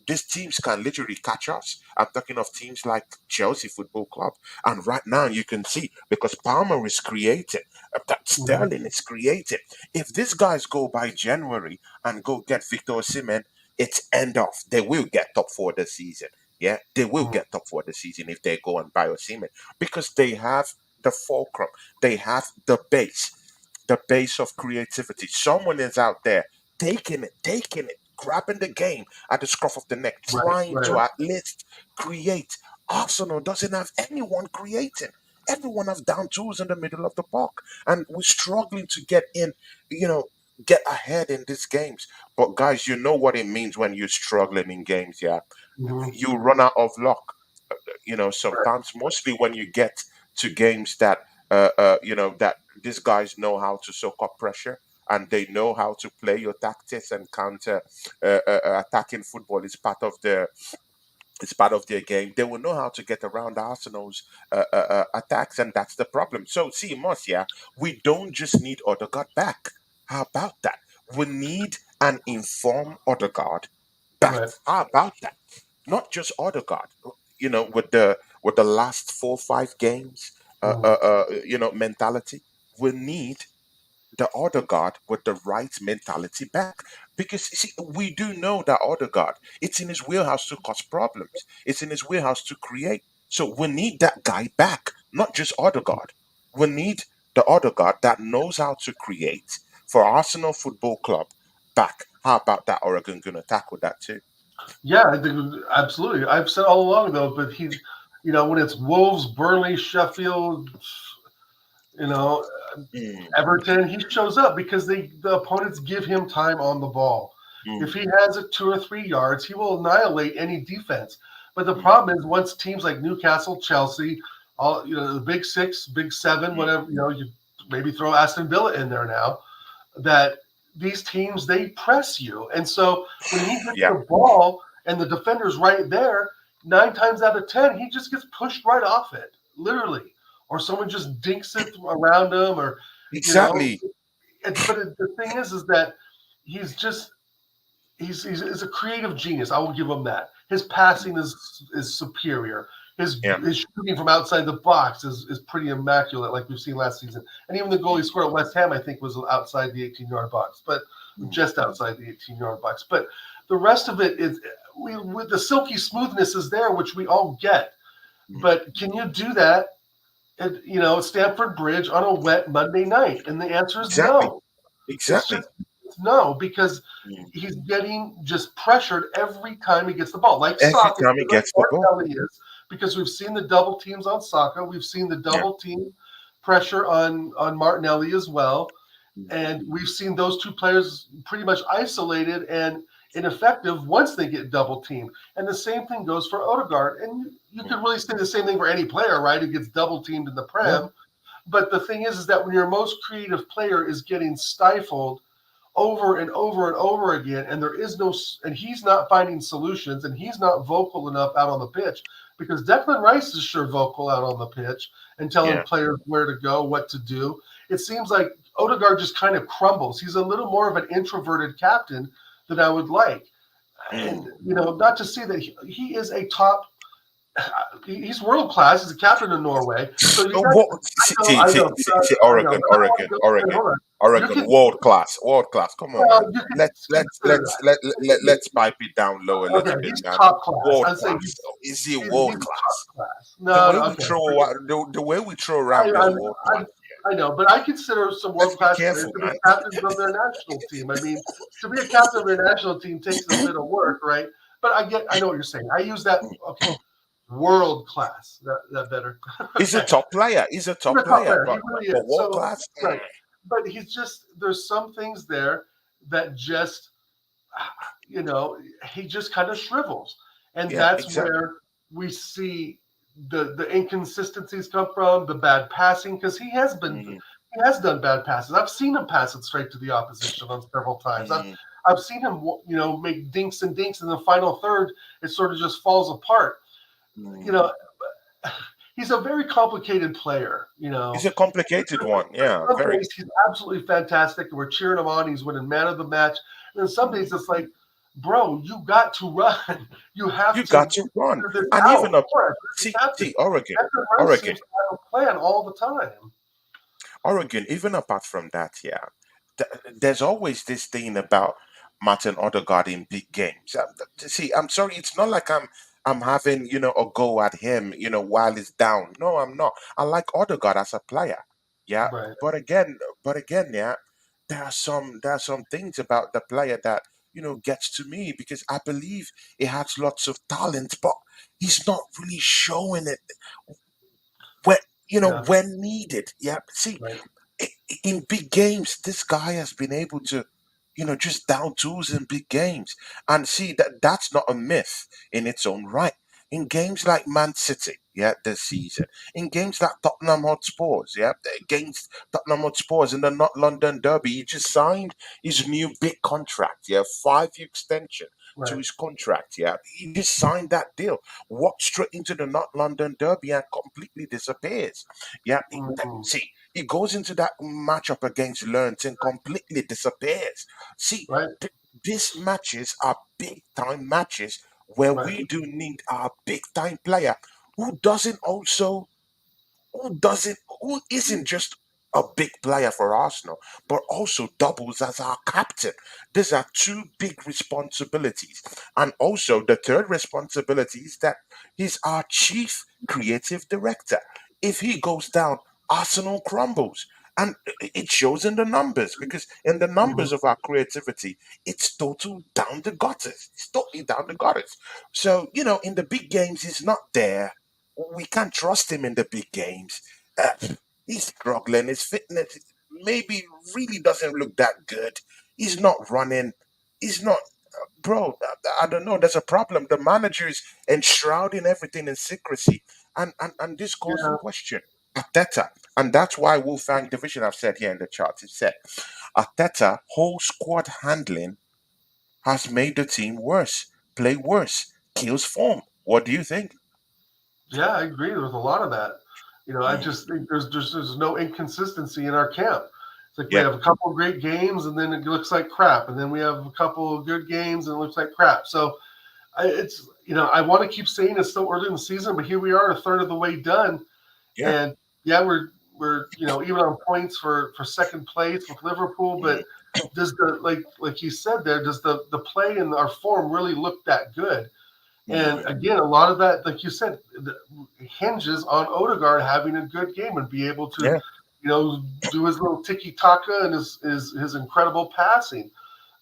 S1: these teams can literally catch us. I'm talking of teams like Chelsea Football Club, and right now you can see because Palmer is creating, that
S2: Mhm.
S1: Sterling is creating. If these guys go by January and go get Victor Osimhen, it's end off. They will get top four this season. Yeah, they will
S2: Mhm.
S1: get top four this season if they go and buy Osimhen because they have the fulcrum, they have the base of creativity. Someone is out there taking it, grabbing the game at the scruff of the neck,
S2: Right,
S1: trying
S2: right.
S1: to at least create. Arsenal doesn't have anyone creating. Everyone have down tools in the middle of the park, and we're struggling to get in. You know, get ahead in these games. But guys, you know what it means when you're struggling in games. Yeah,
S2: Hmm.
S1: you run out of luck.
S2: Right.
S1: Sometimes, mostly when you get to games that that these guys know how to soak up pressure, and they know how to play your tactics and counter attacking football is part of their game. They will know how to get around Arsenal's attacks, and that's the problem. So, see, Moss, yeah, we don't just need Odegaard back. How about that? We need an informed Odegaard back.
S2: Right.
S1: How about that? Not just Odegaard. With the last 4 5 games,
S2: Mhm.
S1: mentality. We need the Odegaard with the right mentality back. Because you see, we do know that Odegaard, it's in his wheelhouse to cause problems. It's in his wheelhouse to create. So we need that guy back, not just Odegaard. We need the Odegaard that knows how to create for Arsenal Football Club back. How about that? Oregon going to tackle that too?
S2: Yeah, I think absolutely. I've said all along though, but when it's Wolves, Burnley, Sheffield, you know,
S1: Mm,
S2: Everton, he shows up because the opponents give him time on the ball. If
S1: mm,
S2: he has it 2 or 3 yards, he will annihilate any defense. But the
S1: mm,
S2: problem is once teams like Newcastle, Chelsea, all the big six, big seven,
S1: mm.
S2: whatever, you maybe throw Aston Villa in there now, that these teams they press you. And so when he gets
S1: Yeah,
S2: the ball and the defender's right there, 9 times out of 10, he just gets pushed right off it, literally. Or someone just dinks it around him, or you know,
S1: exactly.
S2: the thing is that he's just he's a creative genius. I will give him that. His passing is superior. His
S1: Yeah.
S2: his shooting from outside the box is pretty immaculate, like we've seen last season. And even the goal he scored at West Ham, I think, was outside the 18-yard box, but
S1: Mm,
S2: just outside the 18-yard box. But the rest of it is with the silky smoothness is there, which we all get.
S1: mm.
S2: But can you do that at Stamford Bridge on a wet Monday night? And the answer is
S1: Exactly.
S2: no. It's
S1: Exactly.
S2: just no, because
S1: Mm.
S2: he's getting just pressured every time he gets the ball, like
S1: Every
S2: Saka,
S1: time he
S2: like
S1: gets the ball.
S2: Martinelli is, because we've seen the double teams on Saka, we've seen the
S1: Yeah.
S2: double team pressure on Martinelli as well,
S1: Mm.
S2: and we've seen those two players pretty much isolated and ineffective once they get double teamed. And the same thing goes for Odegaard. And you
S1: Mm.
S2: could really say the same thing for any player, right, who gets double teamed in the
S1: Yeah.
S2: Prem. But the thing is that when your most creative player is getting stifled over and over and over again, and there is no, and he's not finding solutions, and he's not vocal enough out on the pitch, because Declan Rice is sure vocal out on the pitch and telling
S1: Yeah.
S2: players where to go, what to do. It seems like Odegaard just kind of crumbles. He's a little more of an introverted captain than I would like, and
S1: Mm.
S2: not to say that he is a top. He's world class. He's a captain of Norway, so you got.
S1: What?
S2: I know, I know,
S1: Oregon,
S2: but I don't want
S1: Oregon,
S2: to go.
S1: Oregon,
S2: Hold on. You
S1: Oregon,
S2: can,
S1: world class, world class. Come on, man.
S2: you can
S1: Let's
S2: consider
S1: let's
S2: that.
S1: let's pipe it down low a
S2: Okay,
S1: little bit,
S2: he's
S1: man.
S2: top class.
S1: World
S2: I'd say
S1: class. Is he
S2: he's
S1: world
S2: top
S1: class?
S2: class.
S1: The
S2: No,
S1: way
S2: no,
S1: we
S2: okay.
S1: the way we throw
S2: I,
S1: around this
S2: I,
S1: world class.
S2: I know, but I consider some
S1: Let's
S2: world
S1: be
S2: class players
S1: careful,
S2: to be
S1: man.
S2: captains of their national team. I mean, to be a captain of your national team takes a bit of work, right? But I know what you're saying. I use that. Okay, world class. That better.
S1: He's a
S2: Okay,
S1: top player. He's a
S2: he's
S1: top
S2: a top
S1: player,
S2: player. He
S1: but
S2: really
S1: but
S2: is.
S1: world
S2: So
S1: class.
S2: right, but he's just there's some things there that just he just kind of shrivels. And
S1: Yeah,
S2: that's
S1: exactly.
S2: where we see the inconsistencies come from, the bad passing, because
S1: Mm,
S2: he has done bad passes. I've seen him pass it straight to the opposition on several times.
S1: mm,
S2: I've seen him make dinks and dinks in the final third. It sort of just falls apart. You
S1: mm.
S2: know, he's a very complicated player.
S1: He's a complicated one. Yeah,
S2: Some
S1: very.
S2: days he's absolutely fantastic, and we're cheering him on. He's winning man of the match. And then some days
S1: Mm.
S2: it's like, bro, you got to run. You have
S1: You
S2: to
S1: got to run,
S2: figure this
S1: and
S2: out
S1: even up.
S2: for us as a captain.
S1: See, Oregon,
S2: Captain Rice
S1: Oregon.
S2: seems to have a plan all the time.
S1: Oregon, even apart from that, yeah, there's always this thing about Martin Odegaard in big games. See, I'm sorry, it's not like I'm having a go at him, while he's down. No, I'm not. I like Odegaard as a player, yeah,
S2: Right.
S1: but again, yeah, there are some things about the player that. gets to me because I believe he has lots of talent, but he's not really showing it when
S2: Yeah.
S1: when needed. Yeah, see,
S2: Right.
S1: in big games, this guy has been able to, just down tools in big games. And see that's not a myth in its own right. In games like Man City, yeah, this season, in games like Tottenham Hotspurs, yeah, against Tottenham Hotspurs in the Not London Derby, he just signed his new big contract, yeah, 5 year extension to
S2: Right.
S1: his contract, yeah. He just signed that deal, walked straight into the Not London Derby and completely disappears. Yeah,
S2: Hmm.
S1: see, he goes into that matchup against Lens and completely disappears. See,
S2: Right.
S1: these matches are big time matches where
S2: Right.
S1: we do need our big time player who doesn't also who isn't just a big player for Arsenal, but also doubles as our captain. These are two big responsibilities. And also the third responsibility is that he's our chief creative director. If he goes down, Arsenal crumbles. And it shows in the numbers because in the
S2: Hmm.
S1: numbers of our creativity, it's total down the gutters. It's totally down the gutters. So, in the big games, he's not there. We can't trust him in the big games. Uh, he's struggling. His fitness maybe really doesn't look that good. He's not running. He's not, bro. I don't know. There's a problem. The manager is enshrouding everything in secrecy, and this calls for
S2: Yeah.
S1: question. Ateta, and that's why Wolfgang Division I've said here in the charts. It said Ateta whole squad handling has made the team worse, play worse, kills form. What do you think?
S2: Yeah, I agree with a lot of that. I
S1: Mm,
S2: just think there's no inconsistency in our camp. It's like we
S1: yeah,
S2: have a couple of great games and then it looks like crap, and then we have a couple of good games and it looks like crap. So I want to keep saying it's still early in the season, but here we are, a third of the way done,
S1: yeah.
S2: and yeah, we're even on points for second place with Liverpool, but
S1: Mm,
S2: does the like you said there, does the play and our form really look that good? And
S1: mm,
S2: again, a lot of that, like you said, hinges on Odegaard having a good game and be able to,
S1: yeah.
S2: do his little tiki taka and his incredible passing.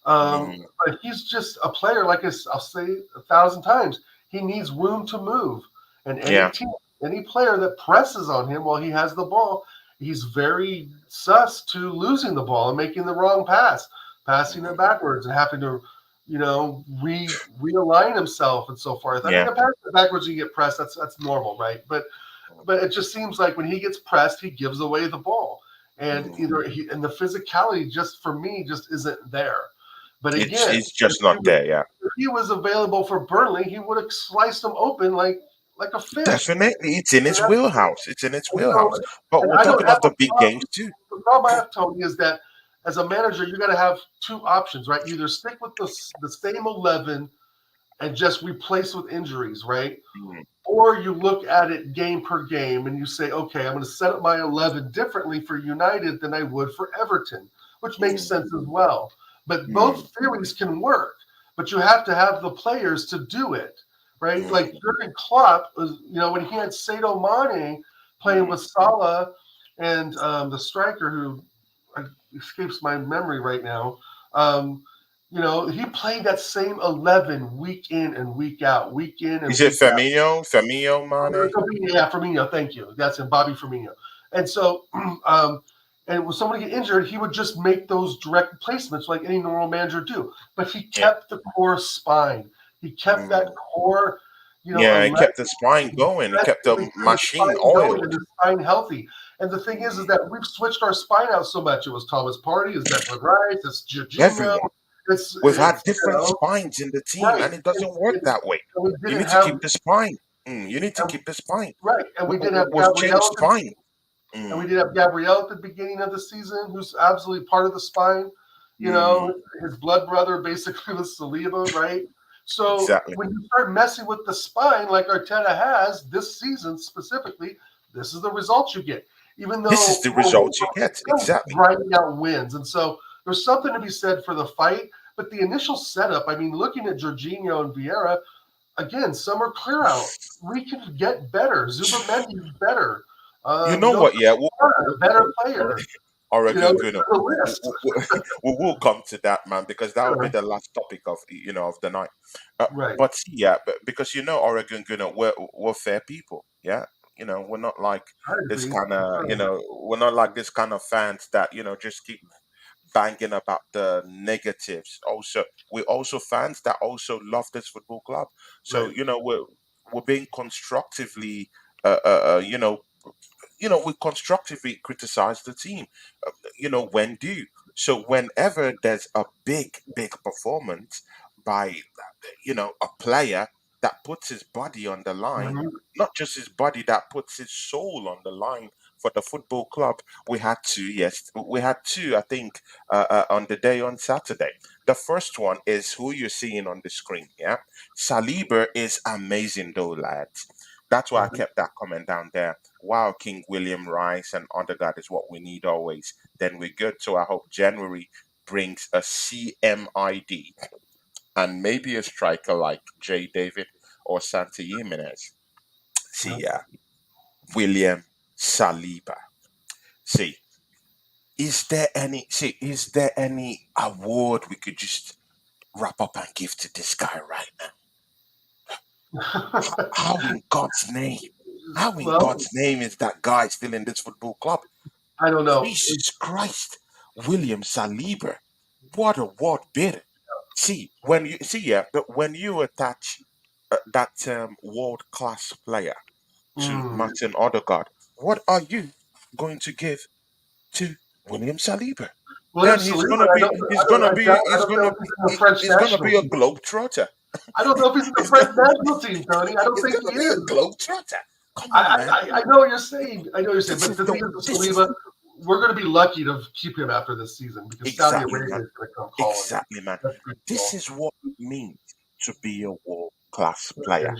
S1: Mm,
S2: But he's just a player, like I'll say 1,000 times, he needs room to move. And any
S1: yeah.
S2: team, any player that presses on him while he has the ball, he's very sus to losing the ball and making the wrong pass, passing it
S1: Mm,
S2: backwards and having to, realign himself and so forth. I mean,
S1: yeah.
S2: the pass backwards you get pressed, that's normal, right? But it just seems like when he gets pressed, he gives away the ball. And
S1: Mm.
S2: either he and the physicality just for me just isn't there. But
S1: It's
S2: again,
S1: it's just not there. Yeah.
S2: if he was available for Burnley, he would have sliced them open like a fish.
S1: Definitely, it's in
S2: And
S1: its
S2: that's
S1: wheelhouse. It's in its
S2: and so
S1: wheelhouse. But
S2: and
S1: we're
S2: I don't
S1: talking
S2: have
S1: of
S2: a
S1: the big games
S2: problem.
S1: too.
S2: The problem I have, Tony, is that as a manager, you got to have two options, right? You either stick with the same 11 and just replace with injuries, right?
S1: Mm,
S2: Or you look at it game per game and you say, okay, I'm going to set up my 11 differently for United than I would for Everton, which makes
S1: mm,
S2: sense as well. But
S1: mm,
S2: both theories can work, but you have to have the players to do it, right? Like
S1: mm,
S2: Jurgen Klopp was, when he had Sadio Mane playing
S1: mm.
S2: with Salah and the striker who escapes my memory right now. Um, he played that same 11 week in and week out, week in and
S1: Is it
S2: week out.
S1: Firmino? Firmino Mane?
S2: Yeah, Firmino. Thank you. That's him, Bobby Firmino. And so, and when somebody get injured, he would just make those direct placements like any normal manager do. But he
S1: Yeah.
S2: kept the core spine. He kept that
S1: Mm.
S2: core,
S1: Yeah, it
S2: 11.
S1: kept the spine going. It kept
S2: We
S1: the
S2: kept the
S1: machine
S2: spine going and
S1: oiled.
S2: the spine healthy. And the thing is
S1: Mm.
S2: that we've switched our spine out so much. It was Thomas Party, it's Declan Rice, it's Jorginho.
S1: Everyone.
S2: It's
S1: We've had
S2: it's
S1: different spines in the team,
S2: right.
S1: and it doesn't work
S2: It's
S1: that way.
S2: and we
S1: You
S2: didn't
S1: need to
S2: have
S1: keep the spine. You need to
S2: and,
S1: keep the spine.
S2: right, and we didn't have
S1: We've changed
S2: Gabrielle.
S1: spine.
S2: And we
S1: Mm,
S2: did have Gabrielle at the beginning of the season, who's absolutely part of the spine.
S1: mm,
S2: His blood brother basically was Saliba, right? So
S1: exactly.
S2: when you start messing with the spine, like Arteta has this season specifically, this is the results you get. Even
S1: This is
S2: though
S1: the result you get.
S2: we're
S1: Exactly.
S2: grinding out wins, and so there's something to be said for the fight. But the initial setup, I mean, looking at Jorginho and Vieira, again, some are clear out. We can get better. Zubamendi's better.
S1: You know
S2: No,
S1: what? Yeah,
S2: a better player.
S1: Oregon
S2: It's
S1: Gunner.
S2: on the list.
S1: We will come to that, man, because that will be
S2: Sure.
S1: the last topic of of the night.
S2: Right.
S1: But see, yeah, because Oregon Gunner, we're fair people, yeah. We're not like
S2: I
S1: this
S2: agree.
S1: kind of we're not like this kind of fans that just keep banging about the negatives. Also, we're also fans that also love this football club. So
S2: Right.
S1: we're being constructively, uh, uh, uh, you know, we constructively criticize the team, when due. So whenever there's a big performance by, a player that puts his body on the line,
S2: Hmm.
S1: not just his body, that puts his soul on the line for the football club, we had two, I think, on the day on Saturday. The first one is who you're seeing on the screen, yeah? Saliba is amazing though, lads. That's why I
S2: Hmm.
S1: kept that comment down there. Wow, King William Rice and Undergard is what we need always. Then we're good. So I hope January brings a CMID and maybe a striker like Jay David or Santa Jimenez. See,
S2: Yeah.
S1: William Saliba. See, is there any award we could just wrap up and give to this guy right now? How in God's name? How in
S2: Well,
S1: God's name is that guy still in this football club?
S2: I don't know.
S1: Jesus Christ, William Saliba, what a word bid. See, but when you attach that term world class player to
S2: Mm.
S1: Martin Odegaard, what are you going to give to William Saliba?
S2: William
S1: And
S2: Saliba, I don't know if he's in the French
S1: he's gonna
S2: national
S1: be a
S2: team.
S1: globetrotter.
S2: I don't know if he's in the
S1: He's
S2: French
S1: gonna
S2: national team, Tony. I don't
S1: he's
S2: think he
S1: gonna be a
S2: is.
S1: globetrotter. Come on, man.
S2: I know what you're saying. I know what you're saying.
S1: This
S2: But
S1: is
S2: the
S1: the
S2: thing is, with
S1: this is
S2: Saliba, we're going to be lucky to keep him after this season because Saudi
S1: exactly,
S2: Arabia
S1: man.
S2: is going to come calling him.
S1: Exactly, man.
S2: That's pretty
S1: This
S2: cool.
S1: is what it means to be a world class player.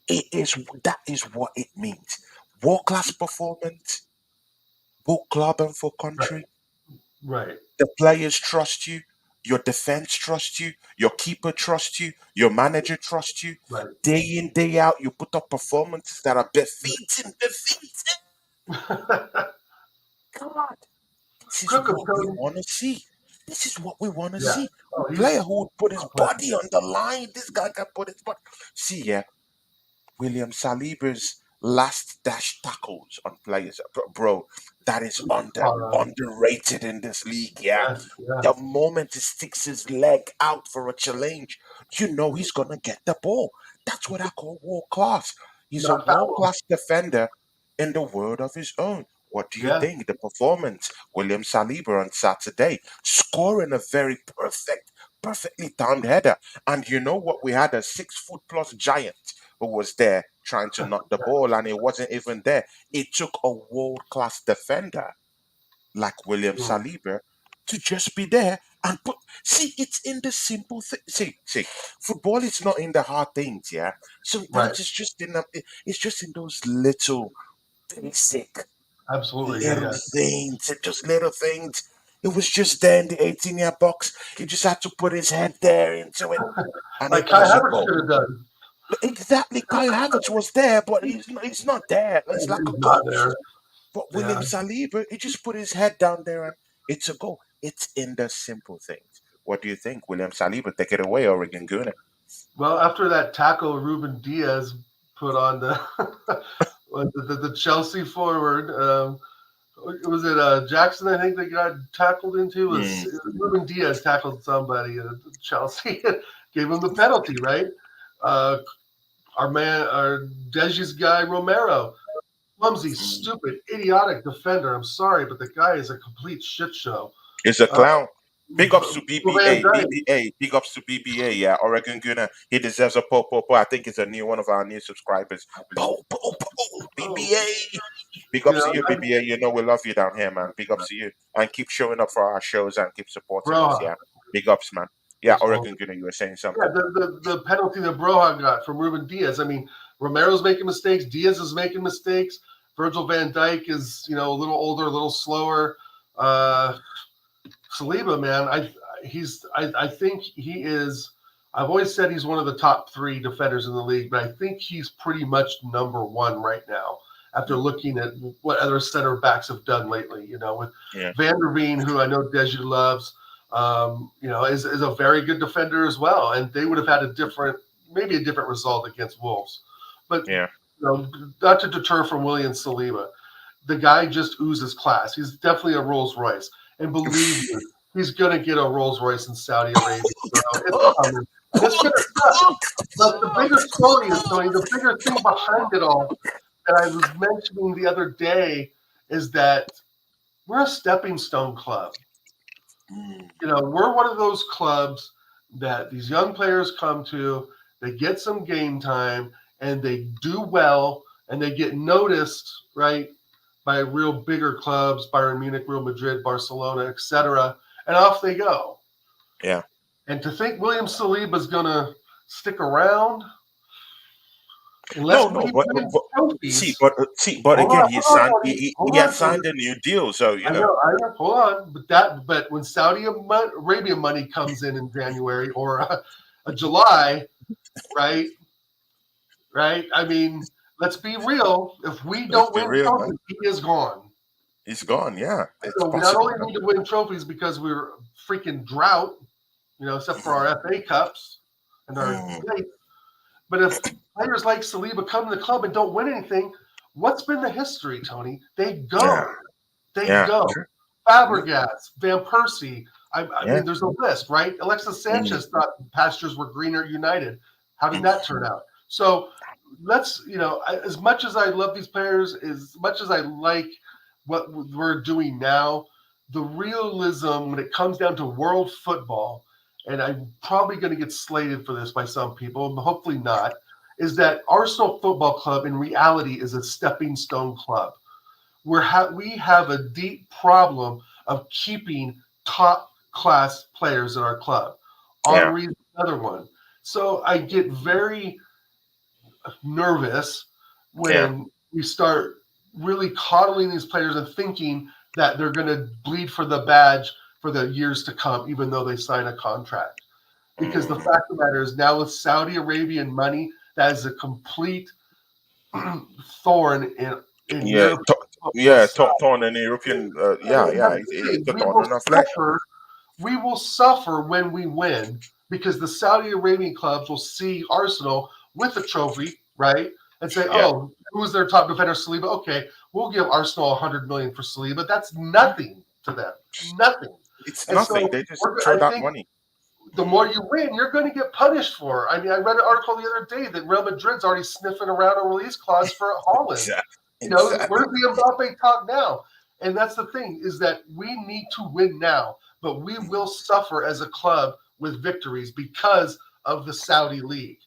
S1: It is that is what it means. World class performance, both club and for
S2: Right,
S1: country.
S2: right,
S1: The players trust you, your defense trusts you, your keeper trusts you, your manager trusts you.
S2: right.
S1: Day in, day out, you put up performances that are defeating. God, this is
S2: Cook him,
S1: what we
S2: Tony.
S1: want to see. This is what we want to
S2: Yeah.
S1: see. A
S2: Oh,
S1: player
S2: he's
S1: who would put his
S2: top player.
S1: body on the line. This guy can put his body. See, yeah, William Saliba's last dash tackles on players, bro, that is
S2: Uh,
S1: underrated in this league. Yeah,
S2: yes,
S1: the
S2: yes.
S1: moment he sticks his leg out for a challenge, he's gonna get the ball. That's what I call world class. He's a
S2: Not
S1: world
S2: foul him.
S1: class defender in the world of his own. What do you
S2: Yeah.
S1: think? The performance, William Saliba on Saturday, scoring a very perfectly timed header. And you know what? We had a 6 foot plus giant who was there trying to knock the ball, and it wasn't even there. It took a world class defender like William
S2: Mm.
S1: Saliba to just be there and put. See, it's in the simple thing. See, football is not in the hard things. Yeah,
S2: Right.
S1: sometimes it's just in those little basic
S2: Absolutely. Yeah,
S1: little
S2: yeah.
S1: things. It's just little things. It was just there in the 18-yard box. He just had to put his head there into it, and
S2: Like
S1: it
S2: Kai
S1: was a
S2: Havertz
S1: goal.
S2: should have done.
S1: Exactly, Kai Havertz was there, but he's not there. It's like a
S2: He's not
S1: ghost.
S2: there.
S1: But William
S2: Yeah.
S1: Saliba, he just put his head down there and it's a goal. It's in the simple things. What do you think, William Saliba? Take it away, Oregon Gunner.
S2: Well, after that tackle Ruben Diaz put on the the Chelsea forward, was it Jackson? I think they got tackled into was
S1: Mm,
S2: Ruben Diaz tackled somebody at Chelsea, gave him the penalty. Right, uh, our Deji's guy Romero, clumsy,
S1: mm.
S2: stupid, idiotic defender. I'm sorry, but the guy is a complete shit show.
S1: It's a
S2: Uh,
S1: clown. Big ups to
S2: Van
S1: BBA.
S2: Dyke,
S1: BBA. Big ups to BBA. Yeah, Oregon Gunner. He deserves a po. I think it's a new one of our new subscribers. Po.
S2: oh,
S1: BBA. Big
S2: you
S1: ups to
S2: know,
S1: you, BBA. You know we love you down here, man. Big ups to you. And keep showing up for our shows and keep supporting us,
S2: Broha,
S1: yeah. Big ups, man. Yeah,
S2: that's all.
S1: Oregon Gunner, you were saying
S2: Yeah,
S1: something.
S2: the penalty that Broha got from Ruben Diaz. I mean, Romero's making mistakes. Diaz is making mistakes. Virgil van Dijk is, a little older, a little slower. Uh, Saliba, man, I think he is. I've always said he's one of the top three defenders in the league, but I think he's pretty much number one right now. after looking at what other center backs have done lately. With
S1: yeah,
S2: Van der Veen, who I know Deji loves, is a very good defender as well, and they would have had maybe a different result against Wolves, but
S1: yeah.
S2: not to deter from William Saliba. The guy just oozes class. He's definitely a Rolls Royce, and believe me, he's gonna get a Rolls Royce in Saudi Arabia, bro. It's coming, and it's gonna suck. But the bigger story is, Tony, the bigger thing behind it all that I was mentioning the other day is that we're a stepping stone club.
S1: Mm,
S2: We're one of those clubs that these young players come to, they get some game time, and they do well, and they get noticed, right, by real bigger clubs, Bayern Munich, Real Madrid, Barcelona, etc., and off they go.
S1: yeah.
S2: And to think William Saliba is going to stick around
S1: No,
S2: unless
S1: no,
S2: we win
S1: but
S2: trophies.
S1: but
S2: Hold
S1: again,
S2: on,
S1: he
S2: hold on,
S1: signed.
S2: Tony.
S1: He
S2: Hold
S1: has
S2: on, Tony.
S1: signed a new deal, so
S2: I know, I know. Hold on, but when Saudi Arabia money comes in January or July, right, right. I mean, let's be real. If we
S1: let's
S2: don't
S1: be
S2: win
S1: real, man.
S2: trophies, he is gone.
S1: He's gone. Yeah, it's
S2: So we not
S1: possible.
S2: only need to win trophies because we're freaking drought, except for our FA Cups and our
S1: Mm,
S2: dates, but if players like Saliba come to the club and don't win anything, what's been the history, Tony? They
S1: yeah,
S2: go. They
S1: yeah,
S2: go.
S1: true. Yeah,
S2: Fabregas, Van Persie. I
S1: yeah.
S2: mean, there's a list, right? Alexis
S1: Mm,
S2: Sanchez thought pastures were greener at United. How did that turn
S1: mm,
S2: out? So as much as I love these players, as much as I like what we're doing now, the realism when it comes down to world football, and I'm probably going to get slated for this by some people, but hopefully not, is that Arsenal Football Club in reality is a stepping stone club. We have a deep problem of keeping top class players in our club.
S1: yeah.
S2: Henri's another one. So I get very nervous
S1: Yeah.
S2: when we start really coddling these players and thinking that they're going to bleed for the badge for the years to come, even though they sign a contract. Because the
S1: Mm,
S2: fact of the matter is, now with Saudi Arabian money, that is a complete thorn in
S1: yeah.
S2: European
S1: Yeah.
S2: football.
S1: Torn in European. Yeah.
S2: And
S1: Yeah.
S2: that's the
S1: It's
S2: thing.
S1: a thorn in our flesh.
S2: We will suffer when we win because the Saudi Arabian clubs will see Arsenal with a trophy, right? And say,
S1: Yeah.
S2: "Oh, who's their top defender, Saliba? Okay, we'll give Arsenal 100 million for Saliba." That's nothing to them, nothing.
S1: It's
S2: And
S1: nothing.
S2: so
S1: They just throw
S2: I
S1: that
S2: think
S1: money.
S2: the more you win, you're going to get punished for. I mean, I read an article the other day that Real Madrid's already sniffing around a release clause for Holland.
S1: Exactly. Exactly.
S2: Where's the Mbappe talk now? And that's the thing is that we need to win now, but we will suffer as a club with victories because of the Saudi league.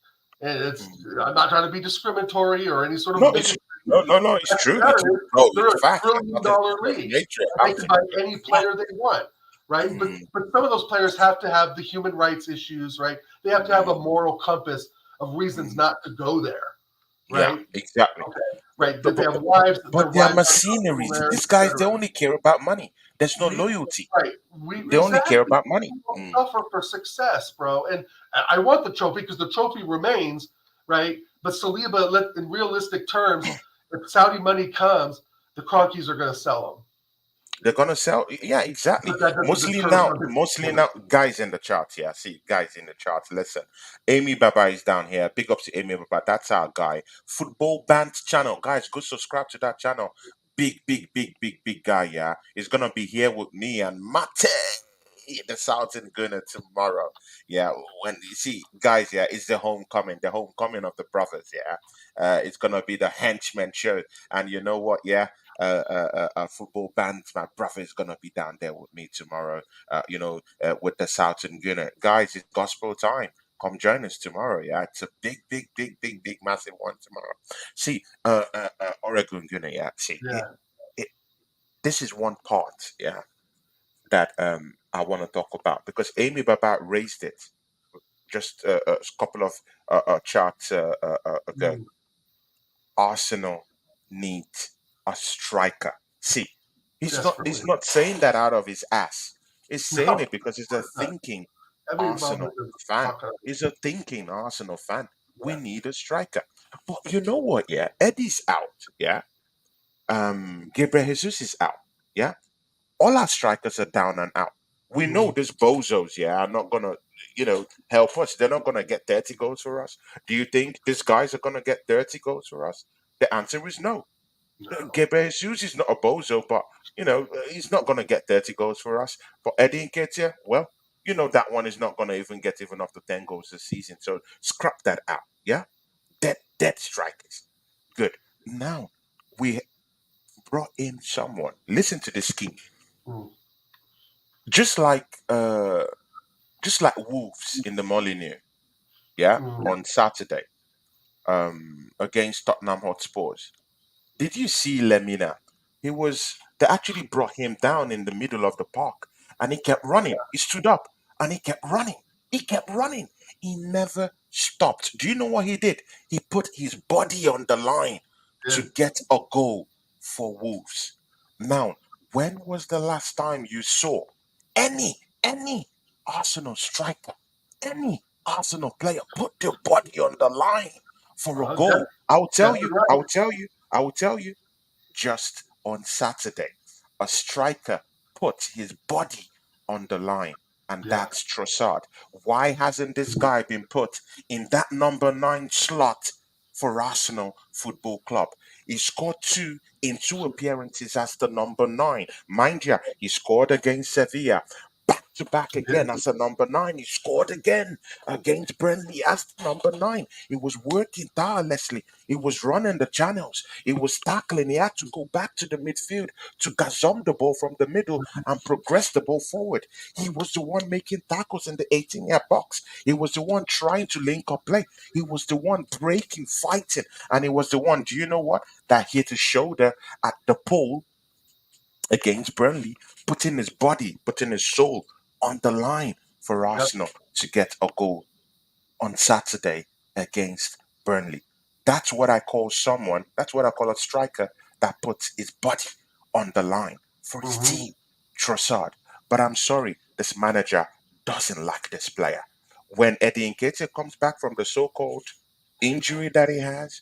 S2: And I'm not trying to be discriminatory or any sort
S1: No,
S2: of
S1: it's
S2: bigotry.
S1: no, no, no. It's true. It's bro.
S2: They're
S1: It's
S2: a
S1: fact. There's
S2: trillion
S1: nothing.
S2: dollar
S1: There's nothing
S2: league,
S1: hatred
S2: and they
S1: about
S2: can
S1: it.
S2: buy any
S1: It's fact.
S2: player they want, right? But
S1: Mm,
S2: some of those players have to have the human rights issues, right? They have to have a
S1: mm,
S2: moral compass of reasons
S1: mm.
S2: not to go there,
S1: Yeah.
S2: right?
S1: Exactly.
S2: Okay, right.
S1: But
S2: That they
S1: but
S2: have
S1: but,
S2: wives, their
S1: but they are
S2: wives have children
S1: mercenaries.
S2: there,
S1: These guys, they
S2: etc.
S1: only care about money. There's no
S2: We
S1: loyalty.
S2: right. We
S1: They only care
S2: exactly
S1: about money.
S2: we will suffer for success, bro. And I want the trophy because the trophy remains, right? But Saliba, in realistic terms, if Saudi money comes, the Cronkies are going to sell
S1: They're gonna sell. Yeah,
S2: them.
S1: exactly.
S2: But that doesn't
S1: Mostly
S2: deter
S1: now,
S2: from his
S1: mostly
S2: performance.
S1: now, guys in the charts. Yeah, see, guys in the charts. Listen, Amy Baba is down here. Big ups to Amy Baba. That's our guy. Football Band channel, guys. Go subscribe to that channel. Big, big, big, big, big guy. Yeah, he's gonna be here with me and Mate, the Southern Gunner tomorrow. Yeah, when you see, guys. Yeah, it's the homecoming of the brothers. Yeah, it's gonna be the henchman show. And you know what? Yeah, football band. My brother is gonna be down there with me tomorrow. With the Southern Gunner guys. It's gospel time. Come join us tomorrow. Yeah, it's a big, big, big, big, big, massive one tomorrow. See, Oregon Gunner. Yeah, see,
S2: Yeah,
S1: it, this is one part. Yeah, that I want to talk about because Amy Baba raised it just a couple of charts ago.
S2: mm,
S1: Arsenal need a striker. See, he's
S2: desperately.
S1: not saying that out of his ass. He's
S2: No,
S1: saying
S2: of
S1: it because he's a
S2: course not.
S1: thinking
S2: Every moment
S1: Arsenal
S2: is
S1: fan.
S2: talking.
S1: He's a thinking Arsenal fan. We
S2: Yeah,
S1: need a striker. But you know what? Yeah, Eddie's out. Yeah, Gabriel Jesus is out. Yeah, all our strikers are down and out. We know
S2: Mm,
S1: these bozos, yeah, are not gonna, help us. They're not gonna get 30 goals for us. Do you think these guys are gonna get 30 goals for us? The answer is no.
S2: no.
S1: Gabriel Jesus is not a bozo, but he's not gonna get 30 goals for us. For Eddie Nketiah, well, that one is not gonna even get even up to 10 goals this season. So scrap that out. Yeah, dead strikers. Good. Now we brought in someone. Listen to this scheme.
S2: Mm,
S1: Just like Wolves in the Molineux, yeah,
S2: mm,
S1: on Saturday, against Tottenham Hotspurs. Did you see Lemina? They actually brought him down in the middle of the park and he kept running. He stood up and he kept running. He kept running. He never stopped. Do you know what he did? He put his body on the line to
S2: did.
S1: get a goal for Wolves. Now, when was the last time you saw any Arsenal striker, any Arsenal player put their body on the line for a
S2: That's
S1: goal? I'll tell
S2: definitely
S1: you,
S2: right.
S1: I'll tell you, I will tell you, just on Saturday, a striker put his body on the line, and
S2: Yeah.
S1: that's Trossard. Why hasn't this guy been put in that number 9 slot for Arsenal Football Club? He scored two in two appearances as the number 9. Mind you, he scored against Sevilla. Back to back
S2: He did.
S1: again as a number 9. He scored again against Burnley as the number 9. He was working tirelessly. He was running the channels. He was tackling. He had to go back to the midfield to gazum the ball from the middle and progress the ball forward. He was the one making tackles in the 18-yard box. He was the one trying to link up play. He was the one breaking, fighting, and he was the one, do you know what? That hit his shoulder at the pole against Burnley, putting his soul on the line for
S2: Yep.
S1: Arsenal to get a goal on Saturday against Burnley. That's what I call a striker that puts his body on the line for his
S2: Hmm.
S1: team, Trossard. But I'm sorry, this manager doesn't like this player. When Eddie Nketiah comes back from the so-called injury that he has,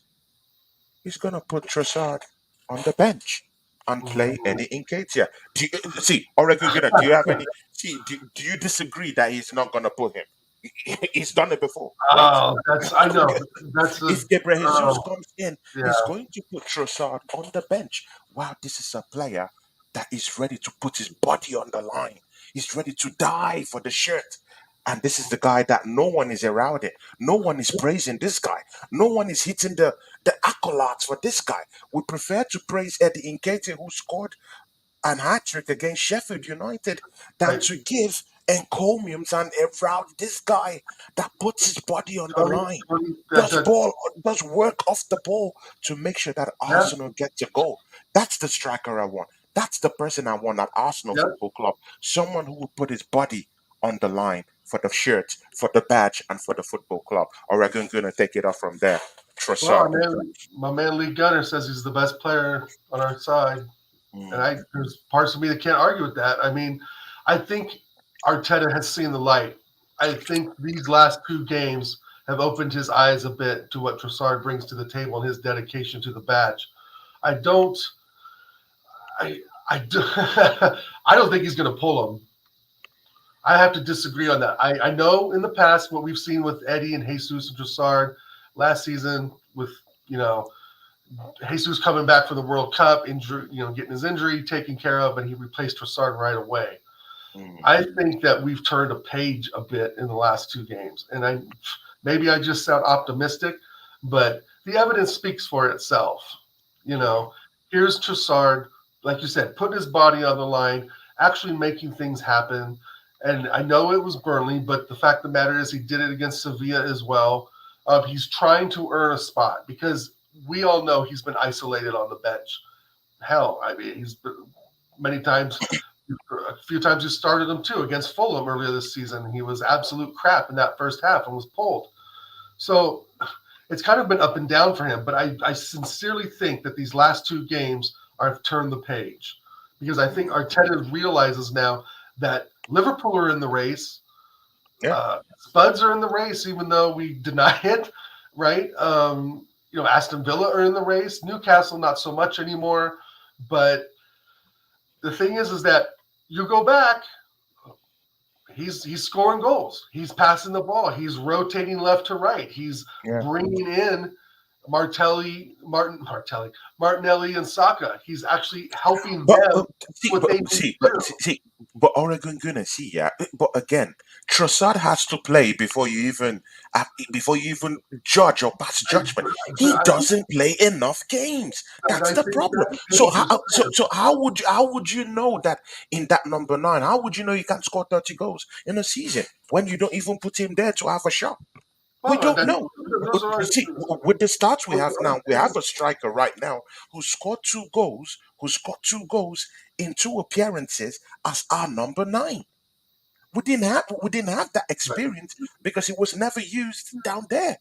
S1: he's gonna put Trossard on the bench and play
S2: Hmm.
S1: Eddie Nketiah. Do you see, Oregon Gunnar, do you have any do you disagree that he's not gonna put him? He's done it before, right?
S2: Oh, I know. That's a,
S1: If Gabriel Jesus
S2: oh,
S1: comes in,
S2: yeah,
S1: he's going to put Trossard on the bench. Wow, this is a player that is ready to put his body on the line. He's ready to die for the shirt. And this is the guy that no one is around it. No one is praising this guy. No one is hitting the accolades for this guy. We prefer to praise Eddie Nketiah, who scored an hat trick against Sheffield United than
S2: right.
S1: to give encomiums and around this guy that puts his body on the
S2: Tony,
S1: line,
S2: Tony,
S1: does ball, does work off the ball to make sure that
S2: yeah,
S1: Arsenal gets a goal. That's the striker I want. That's the person I want at Arsenal
S2: yeah.
S1: Football Club. Someone who will put his body on the line for the shirt, for the badge, and for the football club. Or we're going to take it off from there.
S2: Well,
S1: Trossard.
S2: my man Lee Gunner says he's the best player on our side, and
S1: Mm,
S2: there's parts of me that can't argue with that. I mean, I think Arteta has seen the light. I think these last two games have opened his eyes a bit to what Trossard brings to the table and his dedication to the badge. I don't, I, I, do, I don't think he's going to pull him. I have to disagree on that. I know in the past what we've seen with Eddie and Jesus and Trossard last season with you know Jesus coming back for the World Cup, injury, getting his injury taken care of, and he replaced Trossard right away.
S1: mm,
S2: I think that we've turned a page a bit in the last two games, and maybe I just sound optimistic, but the evidence speaks for itself. You
S1: mm,
S2: know, here's Trossard, like you said, putting his body on the line, actually making things happen. And I know it was Burnley, but the fact of the matter is he did it against Sevilla as well. He's trying to earn a spot because we all know he's been isolated on the bench. Hell, I mean, he's been many times, a few times he started him too against Fulham earlier this season. He was absolute crap in that first half and was pulled. So it's kind of been up and down for him. But I sincerely think that these last two games are turned the page because I think
S1: mm.
S2: Arteta realizes now that Liverpool are in the race.
S1: Yeah.
S2: Spuds are in the race, even though we deny it, right? Aston Villa are in the race. Newcastle, not so much anymore. But the thing is that you go back, he's scoring goals. He's passing the ball. He's rotating left to right. He's
S1: Yeah.
S2: bringing in Martinelli, and Saka. He's actually helping
S1: But
S2: them
S1: see,
S2: what they need to do.
S1: but Oregon gonna see, yeah. But again, Trossard has to play before you even judge or pass
S2: I,
S1: judgment.
S2: but
S1: He
S2: I,
S1: doesn't play enough games.
S2: but
S1: That's
S2: I
S1: the
S2: think
S1: problem.
S2: that's
S1: So
S2: because
S1: so how would you know that in that number nine? How would you know you can't score 30 goals in a season when you don't even put him there to have a shot? We
S2: well,
S1: don't know.
S2: those are
S1: See, with the stats we have now, we have a striker right now who scored 2 goals, in 2 appearances as our number nine. We didn't have that experience because it was never used down there.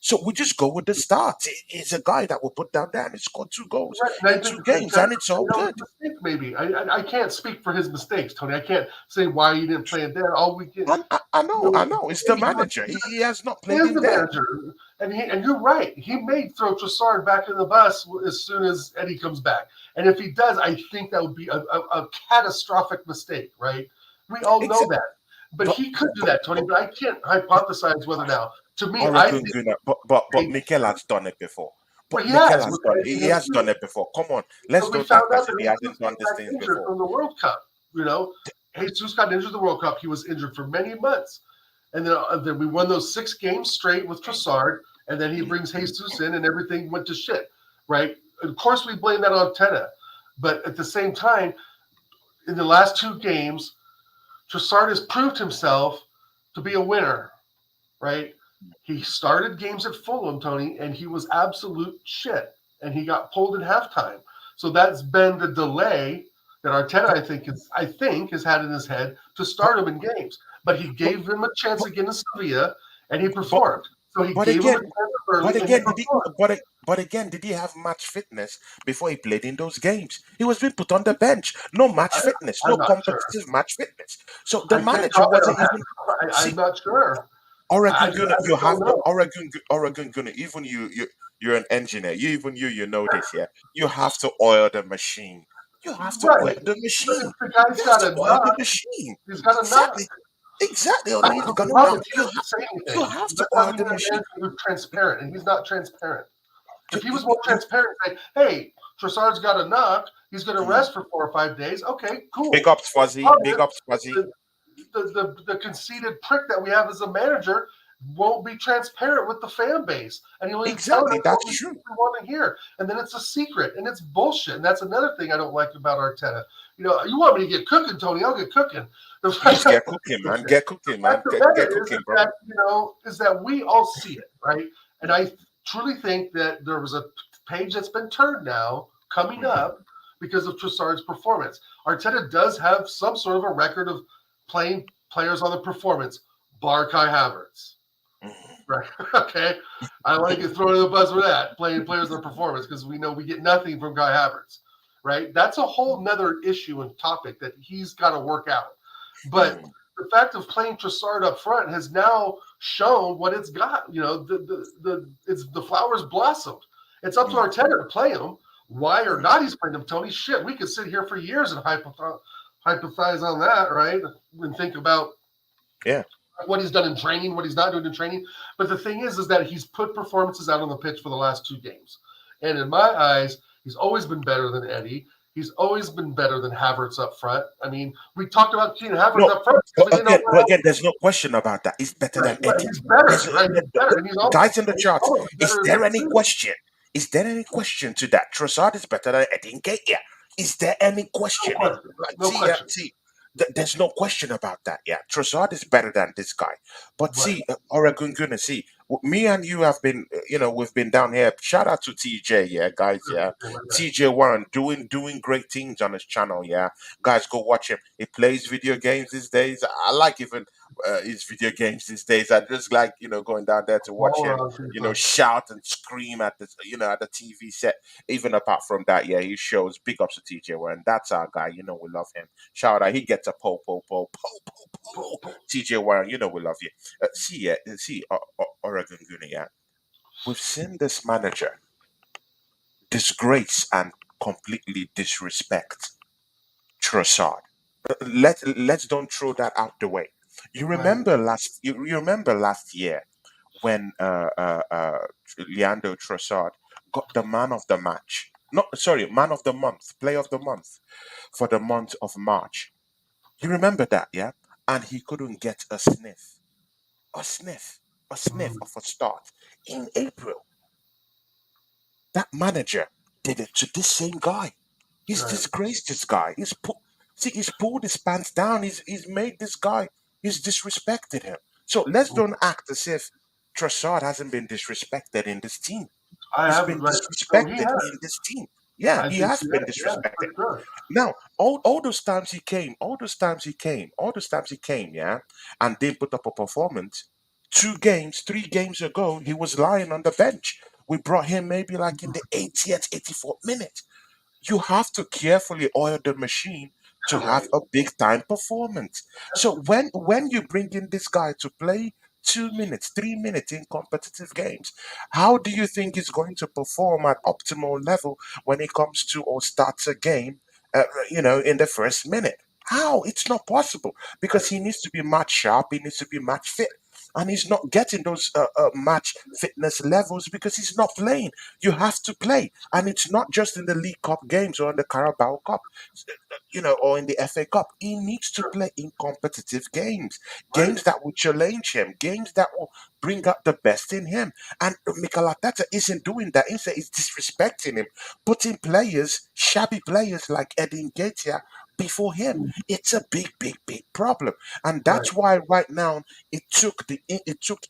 S1: So we just go with the start. He's a guy that will put down there and he scored 2 goals
S2: right. And I
S1: in
S2: think
S1: two games,
S2: that
S1: and it's all
S2: was
S1: good.
S2: a mistake. Maybe I can't speak for his mistakes, Tony. I can't say why he didn't play it there. All we can,
S1: I know. It's the manager. He has not
S2: he
S1: played
S2: is
S1: him
S2: the
S1: there.
S2: manager, and you're right. He may throw Trossard back in the bus as soon as Eddie comes back, and if he does, I think that would be a catastrophic mistake. Right? We all know
S1: Except,
S2: that, but
S1: but,
S2: he could do
S1: but,
S2: that, Tony.
S1: but
S2: But I can't hypothesize whether now. To me, I
S1: Oregon
S2: think
S1: Gunnar, but
S2: they,
S1: Mikel has done it before.
S2: well,
S1: But
S2: he
S1: Mikel
S2: has
S1: has
S2: with
S1: done
S2: Eddie
S1: he
S2: and
S1: has done
S2: Jesus.
S1: it before. Come on, let's
S2: But we
S1: don't
S2: found
S1: act
S2: out
S1: as if
S2: that
S1: he
S2: Jesus
S1: hasn't done
S2: came
S1: these
S2: back
S1: things
S2: injured
S1: before.
S2: from the World Cup. You know, Jesus got injured in the World Cup. He was injured for many months, and then we won those 6 games straight with Trossard, and then he
S1: Mm,
S2: brings Jesus in, and everything went to shit. Right? Of course, we blame that on Tena, but at the same time, in the last 2 games, Trossard has proved himself to be a winner. Right? He started games at Fulham, Tony, and he was absolute shit. And he got pulled in halftime. So that's been the delay that Arteta,
S1: But
S2: I think, has had in his head to
S1: but
S2: start him in games. But he
S1: but
S2: gave him a chance
S1: but
S2: against Sevilla, and he
S1: but,
S2: performed. So he
S1: but
S2: gave him a
S1: again,
S2: chance
S1: but
S2: early, and he
S1: again, did he?
S2: performed.
S1: But again, did he have match fitness before he played in those games? He was being put on the bench. No match
S2: I,
S1: fitness,
S2: I'm
S1: no
S2: not sure.
S1: competitive match fitness. So the
S2: I can't
S1: manager
S2: comment on
S1: wasn't
S2: that.
S1: even.
S2: I'm
S1: See,
S2: not sure.
S1: Oregon Gunner,
S2: I
S1: you
S2: just don't
S1: have the
S2: know.
S1: Oregon Gunner. Even you're an engineer. You know this, yeah. You have to oil the machine. You have to oil
S2: Right.
S1: the
S2: But if
S1: machine.
S2: the guy's
S1: You have
S2: got
S1: to
S2: a
S1: oil the
S2: knock,
S1: machine.
S2: he's got a knock.
S1: Exactly, exactly. Or he's
S2: The
S1: gonna
S2: problem
S1: knock.
S2: is he doesn't say
S1: You
S2: anything.
S1: have to
S2: That's how
S1: oil
S2: we
S1: the
S2: need a
S1: machine.
S2: manager who's transparent, and he's not transparent.
S1: You
S2: If he
S1: you
S2: was more
S1: you.
S2: transparent, say, "Hey, Trossard's got a knock. He's going to
S1: Mm.
S2: rest for 4 or 5 days." Okay,
S1: Big
S2: cool.
S1: ups, Fuzzy.
S2: Problem
S1: Big
S2: is,
S1: ups, Fuzzy.
S2: the conceited prick that we have as a manager won't be transparent with the fan base, and he'll even tell
S1: Exactly.
S2: us what
S1: That's
S2: we
S1: true.
S2: want to hear, and then it's a secret, and it's bullshit. And that's another thing I don't like about Arteta. You want me to get cooking, Tony? I'll get cooking. The
S1: Please
S2: fact,
S1: get cooking, man. Get cooking, man.
S2: fact of the
S1: Get
S2: matter
S1: cooking, brother.
S2: is that we all see it, right? And I truly think that there was a page that's been turned now coming
S1: Mm,
S2: up because of Trossard's performance. Arteta does have some sort of a record of playing players on the performance, bar Kai Havertz.
S1: mm,
S2: Right. Okay. I don't want to get thrown in the bus for that, playing players on performance, because we know we get nothing from Kai Havertz. Right. That's a whole nother issue and topic that he's got to work out. But
S1: mm,
S2: the fact of playing Trossard up front has now shown what it's got. The flowers blossomed. It's up to
S1: mm.
S2: Arteta to play him. Why or
S1: Mm.
S2: not he's playing him, Tony? Shit, we could sit here for years and hypothesize on that, right? And think about
S1: Yeah.
S2: what he's done in training, what he's not doing in training. But the thing is that he's put performances out on the pitch for the last 2 games. And in my eyes, he's always been better than Eddie. He's always been better than Havertz up front. I mean, we talked about Keenan Havertz
S1: No,
S2: up front because we didn't know
S1: but
S2: what
S1: again, there's no question about that. He's better
S2: happened.
S1: than
S2: Right.
S1: Eddie.
S2: He's better,
S1: There's
S2: right? He's better. And
S1: guys in the charts.
S2: almost
S1: Is
S2: better than
S1: there any
S2: Jesus.
S1: question? Is there any question to that? Trossard is better than Eddie Nketiah. Is there any
S2: No
S1: question?
S2: question.
S1: Like,
S2: No question.
S1: see, there's no question about that. Yeah, Trossard is better than this guy. But
S2: Right.
S1: see, Oregon goodness, see, me and you have been, we've been down here. Shout out to TJ, yeah, guys, yeah. TJ Warren doing great things on his channel, yeah. Guys, go watch him. He plays video games these days. I like even his video games these days. I just like going down there to watch
S2: All
S1: him.
S2: around FIFA.
S1: Shout and scream at the at the TV set. Even apart from that, yeah, he shows big ups to TJ Warren. That's our guy. We love him. Shout out. He gets a po. TJ Warren, we love you. Oregon Gunny, yeah. We've seen this manager disgrace and completely disrespect Trossard. Let's don't throw that out the way.
S2: Right.
S1: You remember last year when Leandro Trossard got the man of the match. No, sorry, man of the month, play of the month for the month of March. You remember that, yeah? And he couldn't get a sniff, a sniff
S2: Mm,
S1: of a start in April. That manager did it to this same guy. He's
S2: right.
S1: disgraced this guy. He's pulled his pants down. He's made this guy. He's disrespected him. So let's
S2: Mm.
S1: don't act as if Trossard hasn't been disrespected in this team.
S2: I
S1: He's
S2: have
S1: been
S2: right. No, he
S1: disrespected
S2: has.
S1: in this team. Yeah,
S2: I
S1: he
S2: did
S1: has
S2: see
S1: been
S2: that. Yeah,
S1: disrespected.
S2: for sure.
S1: Now, all those times he came, all those times he came, yeah, and didn't put up a performance. 2 games, 3 games ago, he was lying on the bench. We brought him maybe like in the 80th, 84th minute. You have to carefully oil the machine to have
S2: Right.
S1: a big time performance. So when you bring in this guy to play 2 minutes, 3 minutes in competitive games, how do you think he's going to perform at optimal level when it comes to or starts a game, in the first minute? How? It's not possible because he needs to be match sharp. He needs to be match fit. And he's not getting those match fitness levels because he's not playing. You have to play, and it's not just in the League Cup games or in the Carabao Cup, or in the FA Cup. He needs to play in competitive games,
S2: Right.
S1: games that will challenge him, games that will bring out the best in him. And Mikel Arteta isn't doing that. Instead, he's disrespecting him, putting players, shabby players like Edin Gaetia before him.
S2: Mm,
S1: It's a big, big, big problem, and
S2: right.
S1: that's why right now it took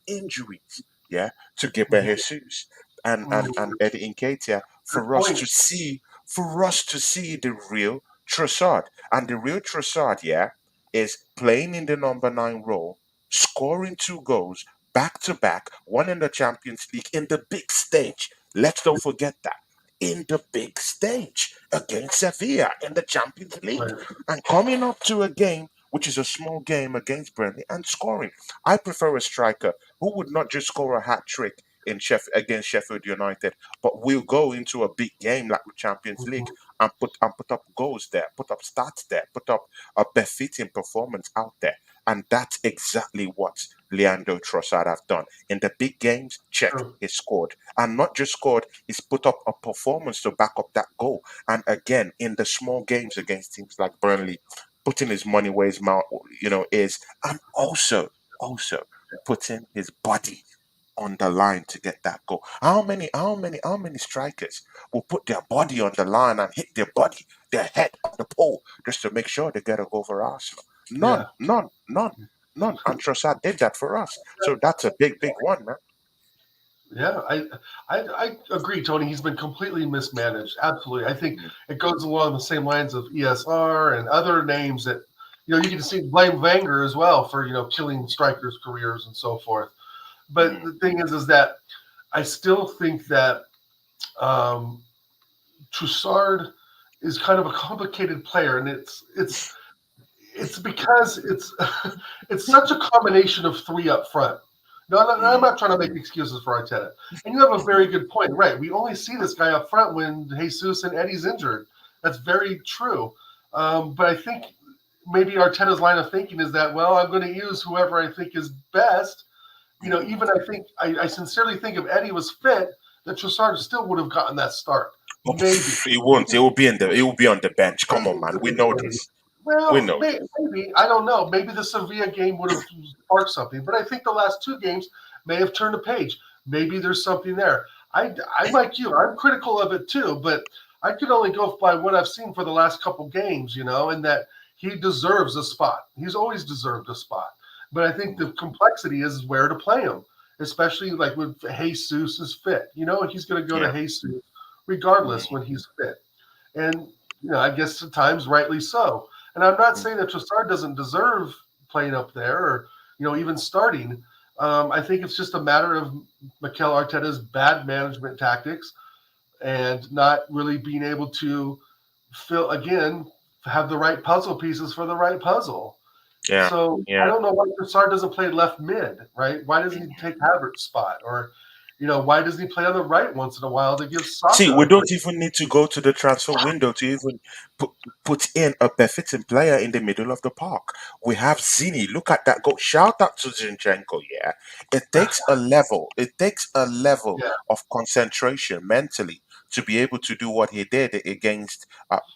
S1: injuries, yeah, to Geber
S2: Mm,
S1: Jesus and
S2: mm,
S1: Eddie Nketiah
S2: good
S1: to
S2: point.
S1: see the real Trossard. And the real Trossard, yeah, is playing in the number 9 role, scoring 2 goals back to back, one in the Champions League in the big stage. Let's don't forget that. In the big stage against Sevilla in the Champions League.
S2: Right.
S1: And coming up to a game which is a small game against Burnley and scoring. I prefer a striker who would not just score a hat trick against Sheffield United, but will go into a big game like the Champions League
S2: Mhm.
S1: and put up goals there, put up stats there, put up a befitting performance out there. And that's exactly what Leandro Trossard have done. In the big games, check,
S2: True.
S1: he scored. And not just scored, he's put up a performance to back up that goal. And again, in the small games against teams like Burnley, putting his money where his mouth, is, and also putting his body on the line to get that goal. How many strikers will put their body on the line and hit their head on the pole just to make sure they get a goal for Arsenal? None,
S2: Yeah.
S1: none, none, none. And Trossard did that for us. So that's a big, big one, man.
S2: Yeah, I agree, Tony. He's been completely mismanaged. Absolutely. I think it goes along the same lines of ESR and other names that, you can see blame Wenger as well for, killing strikers' careers and so forth. But
S1: Mm,
S2: the thing is that I still think that um, Troussard is kind of a complicated player, and it's because it's such a combination of three up front. No, I'm
S1: mm,
S2: not trying to make excuses for Arteta. And you have a very good point, right? We only see this guy up front when Jesus and Eddie's injured. That's very true. But I think maybe Arteta's line of thinking is that, well, I'm going to use whoever I think is best.
S1: mm.
S2: Even I sincerely think if Eddie was fit, that Trossard still would have gotten that start.
S1: Oh,
S2: Maybe.
S1: he won't. He will be on the bench. Come on, man. We know this. We
S2: Well,
S1: know this.
S2: maybe I don't know. Maybe the Sevilla game would have sparked something, but I think the last two games may have turned a page. Maybe there's something there. I'm like you. I'm critical of it too, but I could only go by what I've seen for the last couple games, and that he deserves a spot. He's always deserved a spot, but I think the complexity is where to play him, especially like when Jesus is fit. He's going to go to
S1: Yeah.
S2: Jesus regardless
S1: Mm,
S2: when he's fit, and I guess at times rightly so. And I'm not
S1: mm.
S2: saying that Trossard doesn't deserve playing up there or, even starting. I think it's just a matter of Mikel Arteta's bad management tactics and not really being able to have the right puzzle pieces for the right puzzle.
S1: Yeah.
S2: So I
S1: Yeah.
S2: don't know why Trossard doesn't play left mid, right? Why doesn't he take Havertz's spot? Or, Why doesn't he play on the right once in a while to give
S1: See,
S2: Saka
S1: we
S2: a break?
S1: don't even need to go to the transfer window to even put, put in a befitting player in the middle of the park. We have Zini. Look at that goal. Shout out to Zinchenko. Yeah, it takes a level
S2: Yeah,
S1: of concentration mentally to be able to do what he did against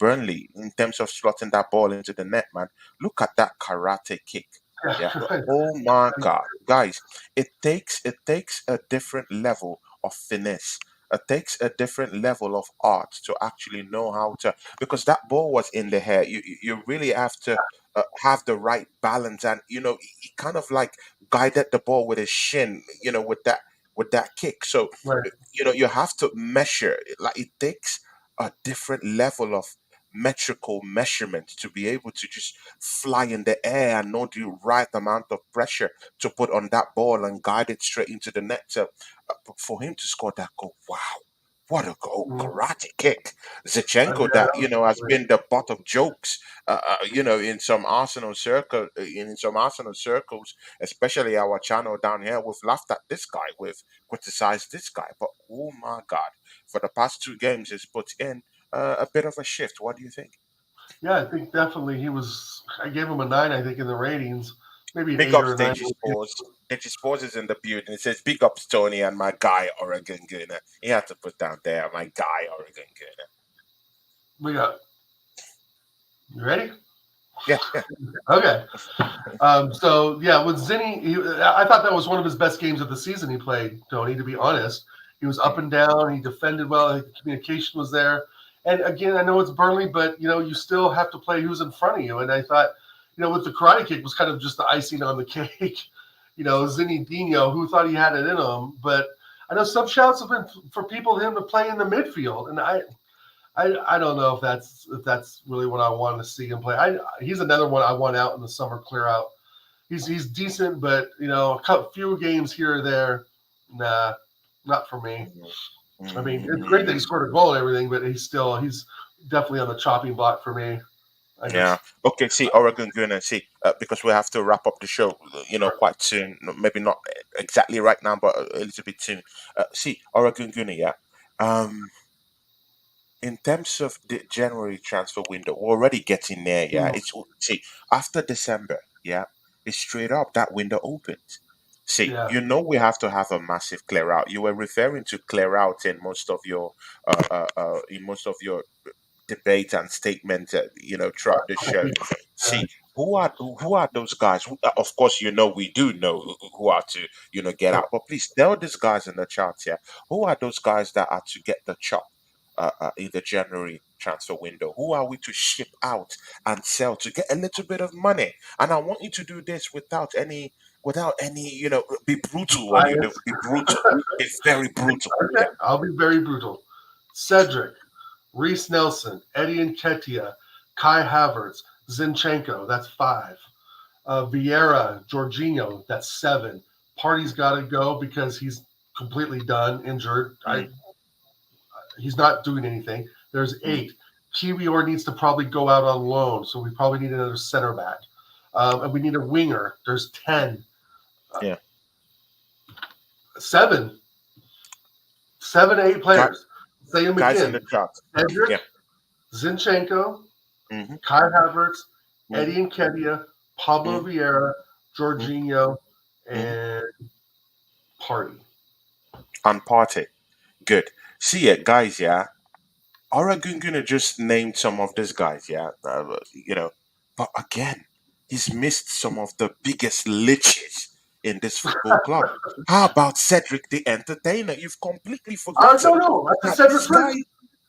S1: Burnley in terms of slotting that ball into the net. Man, look at that karate kick. Yeah.
S2: yeah,
S1: Oh my God, guys, it takes a different level of finesse. It takes a different level of art to actually know how to, because that ball was in the hair. You really have to have the right balance, and he kind of like guided the ball with his shin, with that kick. So
S2: right.
S1: you have to measure. Like, it takes a different level of metrical measurement to be able to just fly in the air and know the right amount of pressure to put on that ball and guide it straight into the net. So for him to score that goal, wow, what a goal!
S2: Mm,
S1: Karate kick.
S2: yeah,
S1: Zichenko,
S2: that
S1: that
S2: was
S1: has
S2: great.
S1: been the butt of jokes, in some Arsenal circles, especially our channel down here. We've laughed at this guy, we've criticized this guy, but oh my God, for the past two games, he's put in a bit of a shift. What do you think?
S2: Yeah, I think definitely he was. I gave him a 9. I think in the ratings, maybe an
S1: Big
S2: 8
S1: up
S2: or a 9.
S1: Stage Sports. Stage Sports is in the building. It says big ups Tony and my guy Oregon Gunner. He had to put down there my guy Oregon Gunner.
S2: We got you ready?
S1: Yeah, yeah.
S2: Okay. So yeah, with Zinni, I thought that was one of his best games of the season he played. Tony, to be honest, he was up
S1: Mm,
S2: and down. He defended well. The communication was there. And again, I know it's Burnley, but you still have to play who's in front of you. And I thought, with the karate kick was kind of just the icing on the cake. Zinni Dino, who thought he had it in him, but I know some shouts have been for people him to play in the midfield, and I don't know if that's really what I want to see him play. He's another one I want out in the summer clear out. He's decent, but a few games here or there, nah, not for me.
S1: mm,
S2: I mean, it's great that he
S1: mm.
S2: scored a goal and everything, but he's definitely on the chopping block for me. I
S1: Yeah.
S2: just
S1: Okay. See, Oregon Gunner. See, because we have to wrap up the show, quite soon. Maybe not exactly right now, but a little bit soon. See, Oregon Gunner. Yeah. Um, in terms of the January transfer window, we're already getting there. Yeah,
S2: mm,
S1: see, after December. Yeah, it's straight up that window opens. See,
S2: yeah,
S1: we have to have a massive clear out. You were referring to clear out in most of your debate and statement, throughout the show.
S2: yeah.
S1: See, who are those guys? Of course, we do know who are to get out. But please tell these guys in the chat here, who are those guys that are to get the chop in the January transfer window? Who are we to ship out and sell to get a little bit of money? And I want you to do this without any, be brutal when you do.
S2: Bias.
S1: Be brutal. Be very brutal.
S2: Okay,
S1: Yeah.
S2: I'll be very brutal. Cedric, Reese Nelson, Eddie Nketiah, Kai Havertz, Zinchenko. That's 5. Vieira, Jorginho, that's 7. Party's got to go because he's completely done, injured.
S1: Mm,
S2: He's not doing anything. There's
S1: mm,
S2: 8. Kiwior needs to probably go out on loan, so we probably need another center back. And we need a winger. There's 10. Uh,
S1: yeah.
S2: 7. 7 to 8
S1: Guy,
S2: players. Say them
S1: guys in the
S2: again.
S1: chat.
S2: Cedric,
S1: Yeah.
S2: Zinchenko,
S1: Hmm.
S2: Kai Havertz,
S1: Hmm.
S2: Eddie Nketiah, Pablo
S1: Hmm.
S2: Vieira,
S1: Hmm.
S2: Jorginho,
S1: Hmm.
S2: and Party.
S1: And party. Good. See it, guys. Yeah. Gonna just named some of these guys. Yeah. But again, he's missed some of the biggest liches in this football club. How about Cedric the Entertainer? You've completely
S2: No,
S1: forgotten
S2: no. I said
S1: that
S2: Cedric
S1: this
S2: first.
S1: guy.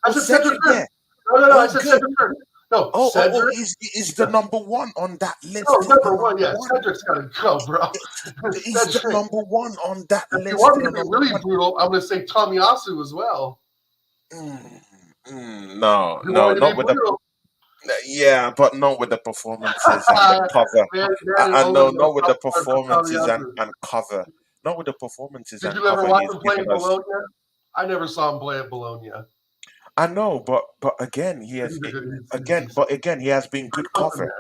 S2: I
S1: Oh,
S2: said Cedric
S1: Cedric.
S2: first.
S1: Yeah.
S2: No. I
S1: Oh,
S2: said
S1: good.
S2: Cedric first. No,
S1: Oh,
S2: Cedric.
S1: is the number one on that
S2: No,
S1: list? Is the
S2: number one.
S1: number
S2: Yeah,
S1: one?
S2: Cedric's got to go, bro.
S1: Is the
S2: Cedric.
S1: number one on that
S2: If you
S1: list?
S2: want me
S1: The
S2: to be
S1: number
S2: really
S1: one.
S2: brutal, I'm going to say Tomiyasu as well.
S1: Mm, no,
S2: If you
S1: no,
S2: want me to
S1: not
S2: be
S1: with the
S2: brutal,
S1: yeah, but not with the performances and the cover.
S2: man and
S1: I know,
S2: Olin
S1: not with the
S2: for
S1: performances and,
S2: Tomiyasu.
S1: and cover. Not with the performances
S2: Did
S1: and
S2: you ever
S1: cover
S2: watch
S1: he's
S2: him play
S1: given
S2: in
S1: us.
S2: Bologna? I never saw him play at Bologna.
S1: I know, but again, he has been
S2: There's
S1: good
S2: something
S1: cover.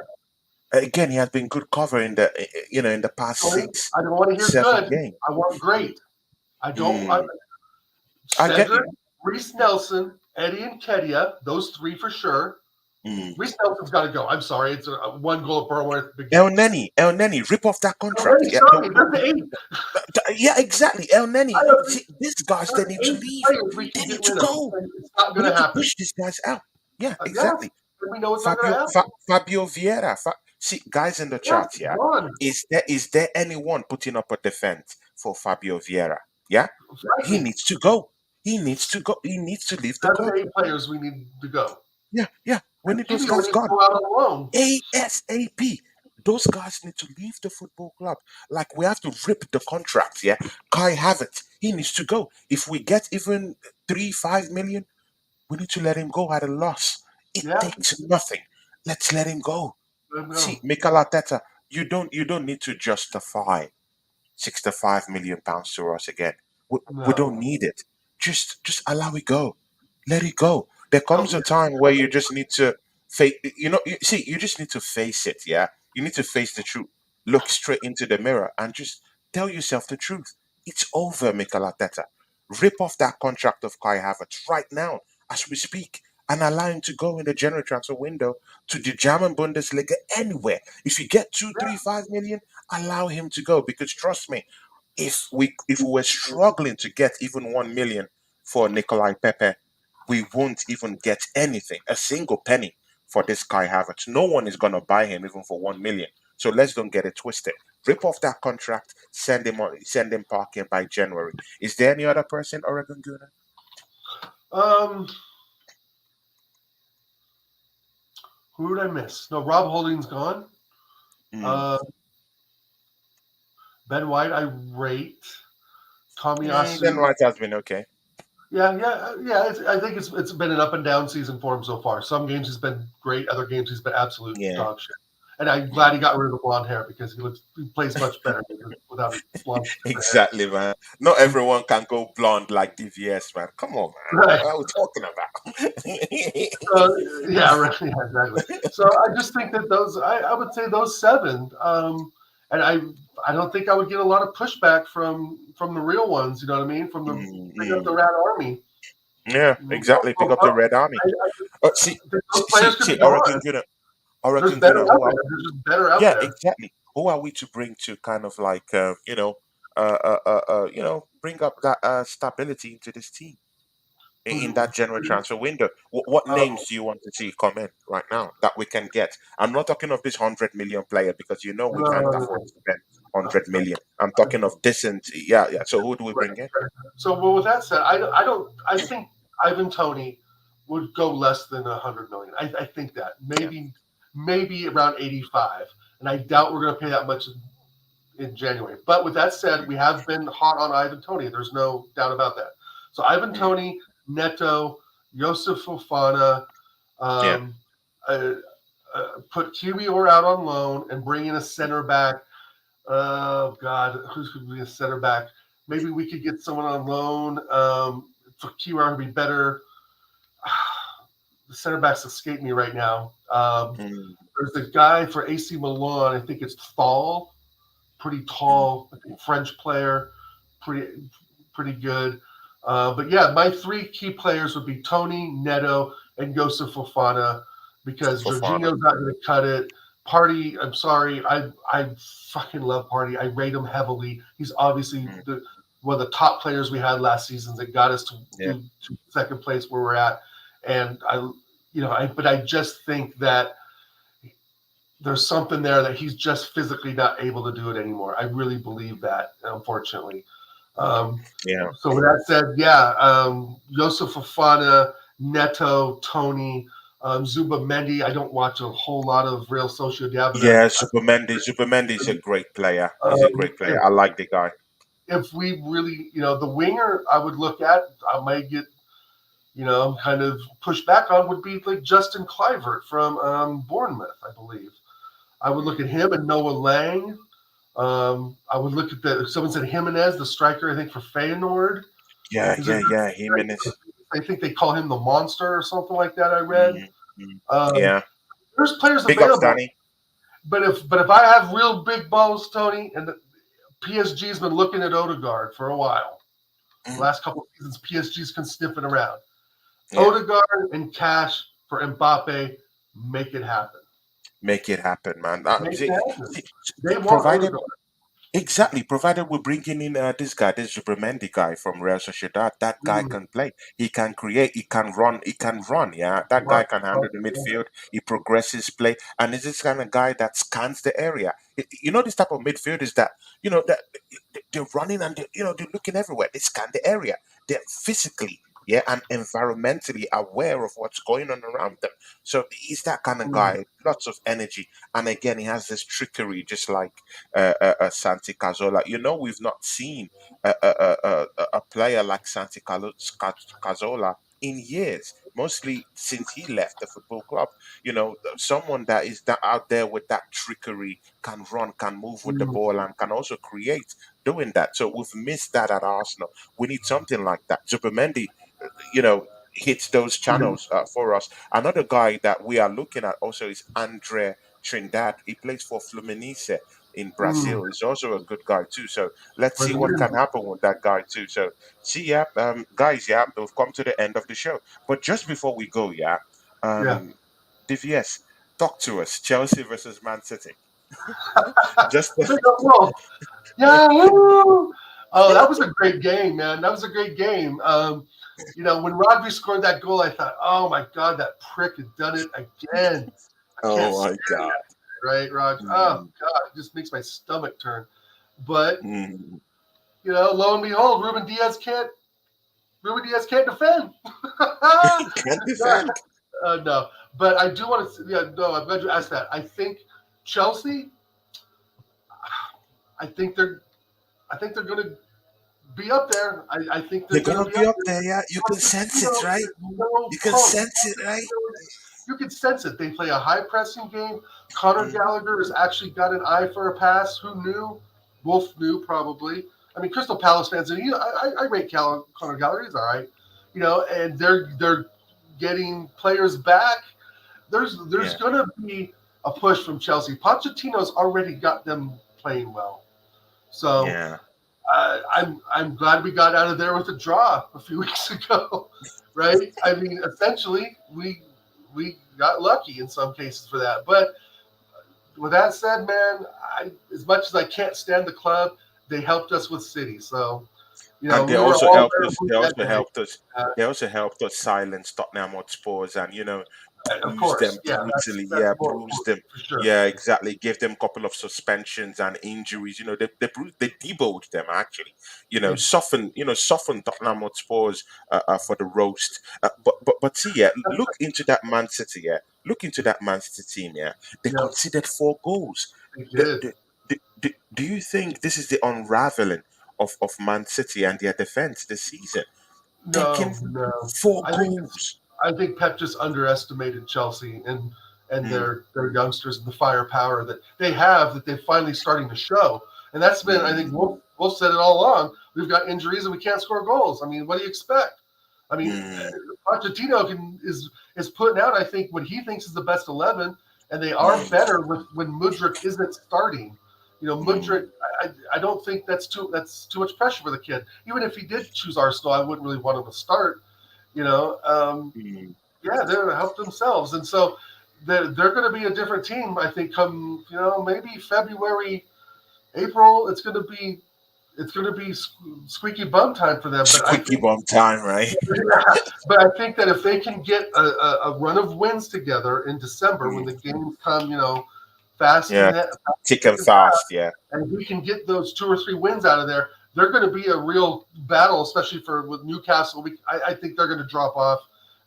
S2: there.
S1: Again, he has been good cover in the past
S2: Tony,
S1: six,
S2: I don't want to hear
S1: 7
S2: good.
S1: games.
S2: I want great. I don't.
S1: Mm. I get
S2: Cedric,
S1: you.
S2: Reese Nelson, Eddie and Kedia, those three for sure.
S1: Mm.
S2: Reese Nelson's got to go. I'm sorry, it's a one goal at Burworth. Big
S1: El Neni, rip off that
S2: Oh,
S1: contract.
S2: hey,
S1: Yeah,
S2: sorry, there's the eight.
S1: yeah, exactly. El
S2: I
S1: Neni,
S2: have
S1: see, these guys, they
S2: there's
S1: need to
S2: eight
S1: leave.
S2: players we
S1: They
S2: can
S1: need
S2: get
S1: to
S2: rid of.
S1: go.
S2: It's not
S1: We
S2: going to
S1: need to
S2: happen.
S1: push these guys out. Yeah,
S2: Yes,
S1: exactly.
S2: and we know it's not going to happen.
S1: Fabio Vieira. See, guys in the
S2: Yes,
S1: chat, yeah.
S2: gone.
S1: Is there anyone putting up a defense for Fabio Vieira? Yeah, he
S2: Exactly.
S1: needs to go. He needs to go. He needs to leave the
S2: 7
S1: club.
S2: to 8 players we need to go.
S1: Yeah, yeah. We
S2: And
S1: need those
S2: Kibio
S1: guys
S2: needs to
S1: gone.
S2: go out on loan.
S1: ASAP. Those guys need to leave the football club. Like we have to rip the contract. Yeah, Kai Havertz, he needs to go. If we get even 3, 5 million, we need to let him go at a loss. It
S2: Yeah,
S1: takes nothing. Let's let him go.
S2: let them
S1: See,
S2: go.
S1: Mikel Arteta, you don't need to justify £65 million to us again. We don't
S2: No.
S1: need it. Just allow it go. Let it go. There
S2: Oh,
S1: comes
S2: yeah.
S1: a time where you just need to face. See, you just need to face it. Yeah, you need to face the truth. Look straight into the mirror and just tell yourself the truth. It's over, Mikel Arteta. Rip off that contract of Kai Havertz right now, as we speak, and allow him to go in the January transfer window to the German Bundesliga anywhere. If you get two, three, 5 million, allow him to go because trust me, if we were struggling to get even 1 million for Nikolai Pepe, we won't even get anything, a single penny for this Kai Havertz. No one is gonna buy him even for 1 million. So let's don't get it twisted. Rip off that contract, send him parking by January. Is there any other person, Oregon Gunner?
S2: Um, who did I miss? No, Rob Holding's gone.
S1: Mm.
S2: Uh, Ben White, I rate.
S1: Ben
S2: Tomiyasu.
S1: White has been okay.
S2: Yeah, yeah, yeah. I think it's been an up and down season for him so far. Some games he's been great, other games he's been absolute
S1: Yeah.
S2: dog shit. And I'm glad he
S1: Mm.
S2: got rid of the blonde hair because he plays much better without his blonde stupid hair.
S1: Exactly, man. Not everyone can go blonde like DVS, man. Come on, man.
S2: Right.
S1: What are we talking about?
S2: Uh, yeah, right. Yeah, exactly. So I just think that I would say those seven. And I don't think I would get a lot of pushback from the real ones. You know what I mean? From the
S1: Mm,
S2: big up
S1: mm.
S2: the Rat Army.
S1: Yeah, exactly. Pick up the Red Army.
S2: I think those players could be
S1: See,
S2: gone. There's
S1: Oregon
S2: better
S1: Gunner.
S2: out there. There's just better out
S1: Yeah,
S2: there.
S1: exactly. Who are we to bring to kind of like, bring up that stability into this team in
S2: Who,
S1: that general transfer window? What names
S2: oh,
S1: do you want to see come in right now that we can get? I'm not talking of this 100 million player because we can't afford
S2: no,
S1: to spend 100 million. I'm talking of decent. Yeah, yeah. So who do we
S2: right,
S1: bring in?
S2: right. So, well, with that said, I don't. I think Ivan Tony would go less than 100 million. I think that
S1: Yeah.
S2: maybe around 85, and I doubt we're going to pay that much in January. But with that said, we have been hot on Ivan Tony. There's no doubt about that. So Ivan
S1: Mm,
S2: Tony, Neto, Josef Fofana,
S1: yeah.
S2: um, uh, put QBR out on loan and bring in a center back. Oh God, who's going to be a center back? Maybe we could get someone on loan for QBR to be better. The center backs escape me right now.
S1: Mm,
S2: There's a guy for AC Milan. I think it's Thal, pretty
S1: mm,
S2: tall French player, pretty good. But yeah, my three key players would be Tony, Neto, and Josef Fofana because
S1: Fofana.
S2: Jorginho's not going to cut it. Party, I'm sorry, I fucking love Party. I rate him heavily. He's obviously
S1: Mm,
S2: one of the top players we had last season that got us
S1: yeah.
S2: to second place where we're at. And but I just think that there's something there that he's just physically not able to do it anymore. I really believe that, unfortunately. Um,
S1: Yeah.
S2: so with that said, yeah, Josef Fofana, Neto, Tony, Zuba Mendy. I don't watch a whole lot of Real Sociedad, but
S1: Yeah, Supermendy is a great player. He's a great
S2: if,
S1: player. I like the guy.
S2: if we really, the winger I would look at, I might get, kind of push back on would be like Justin Clivert from Bournemouth, I believe. I would look at
S1: Mm.
S2: him and Noah Lang. I would look at someone said Jimenez, the striker, I think for Feyenoord.
S1: Yeah,
S2: He's a
S1: yeah,
S2: good
S1: yeah.
S2: striker.
S1: Jimenez.
S2: I think they call him the monster or something like that. I read.
S1: Mm, mm.
S2: Um,
S1: Yeah.
S2: there's players
S1: Big ups,
S2: available,
S1: Danny.
S2: but if I have real big balls, Tony, and the PSG's been looking at Odegaard for a while. The
S1: Mm.
S2: last couple of seasons, PSG's been sniffing around.
S1: Yeah.
S2: Odegaard and cash for Mbappe, make it happen.
S1: Make it happen, man.
S2: Make it happen.
S1: See,
S2: They want
S1: provided
S2: Odegaard.
S1: Exactly, provided we're bringing in this guy, this Zubimendi guy from Real Sociedad. That guy
S2: Mm,
S1: can play. He can create. He can run. He can run. Yeah, that guy
S2: but,
S1: can
S2: but,
S1: handle the
S2: yeah.
S1: midfield. He progresses play, and is this kind of guy that scans the area. You know, this type of midfielders that that they're running and they're looking everywhere. They scan the area. They're physically, yeah, and environmentally aware of what's going on around them. So he's that kind of
S2: Mm,
S1: guy. Lots of energy, and again, he has this trickery, just like Santi Cazorla. We've not seen a player like Cazorla in years, mostly since he left the football club. Someone that is out there with that trickery, can run, can move with the
S2: mm,
S1: ball, and can also create doing that. So we've missed that at Arsenal. We need something like that. Zubimendi, hits those
S2: mm,
S1: channels for us. Another guy that we are looking at also is Andre Trindade. He plays for Fluminense in
S2: mm.
S1: Brazil. He's also a good guy too. So let's see what
S2: Brazilian,
S1: can happen with that guy too. So see, yeah, guys, yeah, we've come to the end of the show. But just before we go, yeah,
S2: yeah.
S1: um, DVS, talk to us. Chelsea versus Man City. Just
S2: Big up Wolf. Yeah, woo! Oh, that was a great game, man. That was a great game. When Rodri scored that goal, I thought, oh my God, that prick had done it again. I can't
S1: oh my
S2: stand
S1: God.
S2: that, right, Rod? Oh
S1: Mm,
S2: God, it just makes my stomach turn. But
S1: mm.
S2: lo and behold, Ruben Diaz can't defend.
S1: Can't defend.
S2: No, but I do want to. Yeah, no, I'm glad you asked that. I think Chelsea. I think they're. I think they're going to be up there. I think they're
S1: They're
S2: going to
S1: gonna
S2: be
S1: be
S2: up
S1: up
S2: there.
S1: there, yeah. You can sense it, right?
S2: There's no
S1: You can
S2: punk.
S1: sense it, right?
S2: You can sense it. They play a high pressing game. Connor
S1: Mm,
S2: Gallagher has actually got an eye for a pass. Who knew? Wolf knew probably. I mean, Crystal Palace fans, and I rate Connor Gallagher. He's all right, and they're getting players back. There's
S1: yeah,
S2: going to be a push from Chelsea. Pochettino's already got them playing well, so
S1: yeah,
S2: I'm glad we got out of there with a draw a few weeks ago, right? I mean, essentially we got lucky in some cases for that. But with that said, man, as much as I can't stand the club, they helped us with City, so
S1: and they
S2: we were
S1: also
S2: all
S1: helped
S2: there
S1: us. They
S2: that
S1: also
S2: day.
S1: helped us.
S2: Uh,
S1: They also helped us silence Tottenham Hotspurs and
S2: of
S1: bruise them
S2: course, yeah,
S1: brutally.
S2: that's
S1: Yeah,
S2: more
S1: bruise
S2: important
S1: them.
S2: for sure.
S1: Yeah, exactly. Give them a couple of suspensions and injuries. They debowed them actually.
S2: They,
S1: Soften Tottenham Hotspurs for the roast. But see, yeah, look into that Man City. Yeah, look into that Man City team. Yeah, they
S2: yeah,
S1: conceded 4 goals.
S2: they
S1: The,
S2: did.
S1: the, do you think this is the unraveling of Man City and their defense this season? Taking
S2: No, no.
S1: four
S2: I think it's.
S1: goals.
S2: I think Pep just underestimated Chelsea and
S1: Mm,
S2: their youngsters and the firepower that they have that they're finally starting to show. And that's been, I think,
S1: mm,
S2: Wolf said it all along. We've got injuries and we can't score goals. I mean, what do you expect? I mean,
S1: mm,
S2: Pochettino is putting out, I think, what he thinks is the best 11, and they are
S1: mm,
S2: better when Mudryk isn't starting.
S1: mm,
S2: Mudryk, I don't think that's too much pressure for the kid. Even if he did choose Arsenal, I wouldn't really want him to start. You know, um,
S1: mm.
S2: yeah, they're going to help themselves, and so they're going to be a different team. I think come maybe February, April, it's going to be squeaky bum time for them. But I
S1: Squeaky
S2: think
S1: bum time, right?
S2: but I think that if they can get a run of wins together in December when
S1: Mm,
S2: the games come, fast
S1: yeah,
S2: and fast
S1: thick
S2: thick
S1: and
S2: and fast,
S1: fast. Yeah,
S2: and we can get those 2 or 3 wins out of there, they're going to be a real battle, especially with Newcastle. I think they're going to drop off.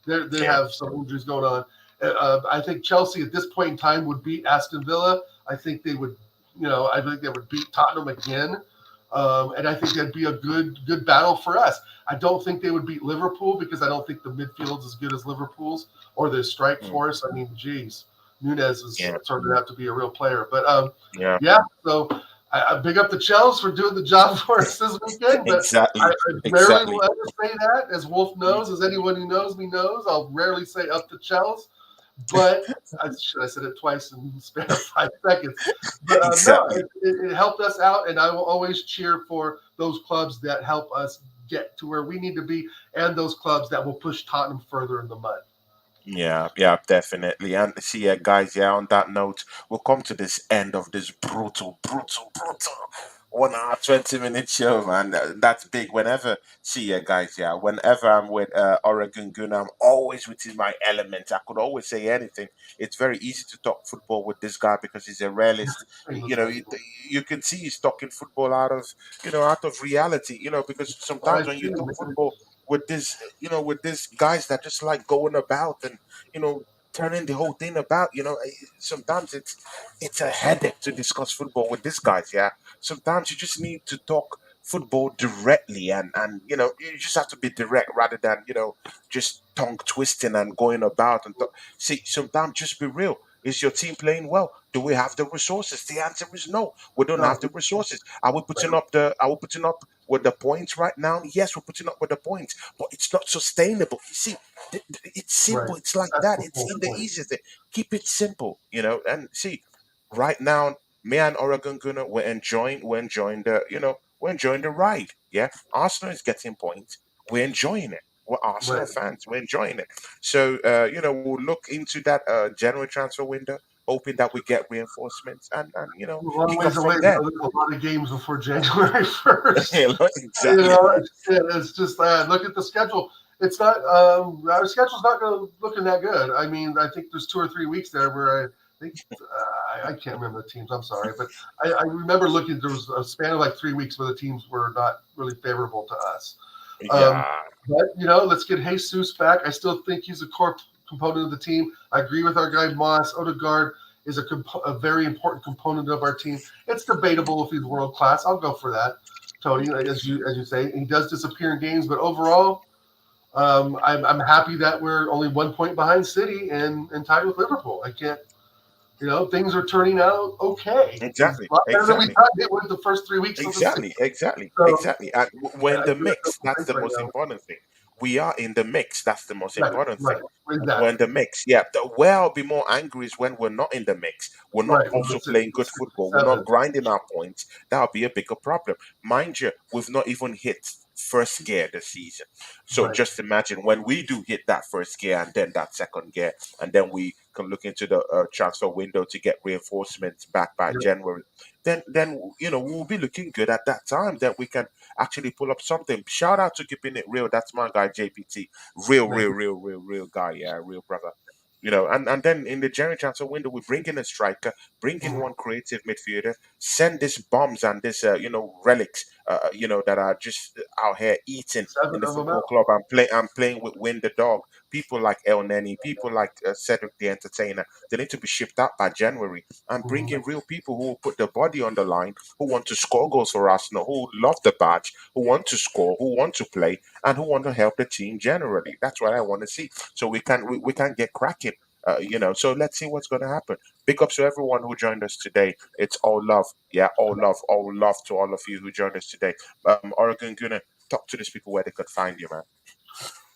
S2: They
S1: yeah,
S2: have some injuries going on. I think Chelsea at this point in time would beat Aston Villa. I think they would, I think they would beat Tottenham again. And I think that'd be a good battle for us. I don't think they would beat Liverpool because I don't think the midfield's as good as Liverpool's or their strike
S1: mm,
S2: force. I mean, geez, Nunez is
S1: yeah,
S2: sort of have to be a real player. But
S1: yeah.
S2: yeah. So I big up the Chels for doing the job for us this weekend. But I
S1: Exactly,
S2: rarely
S1: exactly.
S2: will ever say that, as Wolf
S1: Mm,
S2: knows, as anyone who knows me knows. I'll rarely say up the Chels. But I said it twice in the span of 5 seconds. But no,
S1: exactly.
S2: it helped us out, and I will always cheer for those clubs that help us get to where we need to be, and those clubs that will push Tottenham further in the mud.
S1: Yeah, yeah, definitely. And see, guys, yeah, on that note, we'll come to this end of this brutal 1 hour, 20 minute show, man. That's big. Whenever, see, guys, yeah, whenever I'm with Oregon Gun, I'm always within my element. I could always say anything. It's very easy to talk football with this guy because he's a realist.
S2: Famous
S1: You know,
S2: guys.
S1: you can see he's talking football out of reality, because
S2: I
S1: sometimes when you
S2: see,
S1: talk
S2: man.
S1: football, with these guys that just like going about and you know, turning the whole thing about. Sometimes it's a headache to discuss football with these guys. Yeah, sometimes you just need to talk football directly, and you just have to be direct rather than just tongue twisting and going about and see. Sometimes just be real. Is your team playing well? Do we have the resources? The answer is no. We don't
S2: No,
S1: have the resources. Are we putting
S2: right,
S1: up the? Are we putting up with the points right now? Yes, we're putting up with the points, but it's not sustainable. You see, it's
S2: right.
S1: simple. It's like
S2: That's
S1: that.
S2: the
S1: It's
S2: whole
S1: in the
S2: point.
S1: easiest thing. Keep it simple, And see, right now, me and Oregon Gunner, we're enjoying the ride. Yeah, Arsenal is getting points. We're enjoying it. We're Arsenal
S2: Right.
S1: fans. We're enjoying it. So, we'll look into that January transfer window, hoping that we get reinforcements and
S2: We're a long
S1: pick up
S2: ways away.
S1: from
S2: We
S1: there.
S2: got a lot of games before January 1st.
S1: Exactly, man.
S2: It's just look at the schedule. It's not our schedule's not going looking that good. I mean, I think there's 2 or 3 weeks there where I think I can't remember the teams. I'm sorry, but I remember looking. There was a span of like 3 weeks where the teams were not really favorable to us. Um,
S1: Yeah,
S2: but let's get Jesus back. I still think he's a core component of the team. I agree with our guy Moss. Odegaard is a very important component of our team. It's debatable if he's world class. I'll go for that, Tony. As you say, he does disappear in games, but overall, I'm happy that we're only 1 point behind City and tied with Liverpool. I can't. Things are turning out okay. It's
S1: exactly,
S2: a lot better than we
S1: exactly.
S2: thought it would the first 3 weeks of the season.
S1: Exactly, exactly,
S2: So
S1: exactly. And we're in
S2: I
S1: the
S2: feel no
S1: mix. That's
S2: complaints
S1: the
S2: right
S1: most
S2: now.
S1: important thing. We are in the mix. That's the most
S2: Right,
S1: important thing.
S2: right,
S1: We're in
S2: exactly.
S1: the mix. Yeah. Where I'll be more angry is when we're not in the mix. We're not
S2: Right. When we're
S1: also
S2: sitting
S1: playing
S2: at
S1: good
S2: six or
S1: football. We're not
S2: seven.
S1: grinding our points. That'll be a bigger problem. Mind you, we've not even hit first gear this season. So
S2: Right.
S1: just imagine when we do hit that first gear and then that second gear, and then we can look into the transfer window to get reinforcements back by
S2: Yep.
S1: January then we'll be looking good at that time that we can actually pull up something. Shout out to keeping it real. That's my guy JPT.
S2: Right.
S1: Real guy. Yeah, real brother. And then in the January transfer window, we bring in a striker, bring in
S2: Mhm.
S1: one creative midfielder, send these bombs and this relics, that are just out here eating
S2: Seven
S1: in the
S2: of them
S1: football
S2: out.
S1: club. I'm playing with Win the Dog. People like El Neni, people like Cedric the Entertainer. They need to be shipped out by January and bring
S2: Mhm.
S1: in real people who will put their body on the line, who want to score goals for Arsenal, who love the badge, who want to score, who want to play, and who want to help the team generally. That's what I want to see. So we can get cracking. So let's see what's going to happen. Big ups to everyone who joined us today. It's all love. Yeah, all love to all of you who joined us today. Oregon Guna, talk to these people where they could find you, man.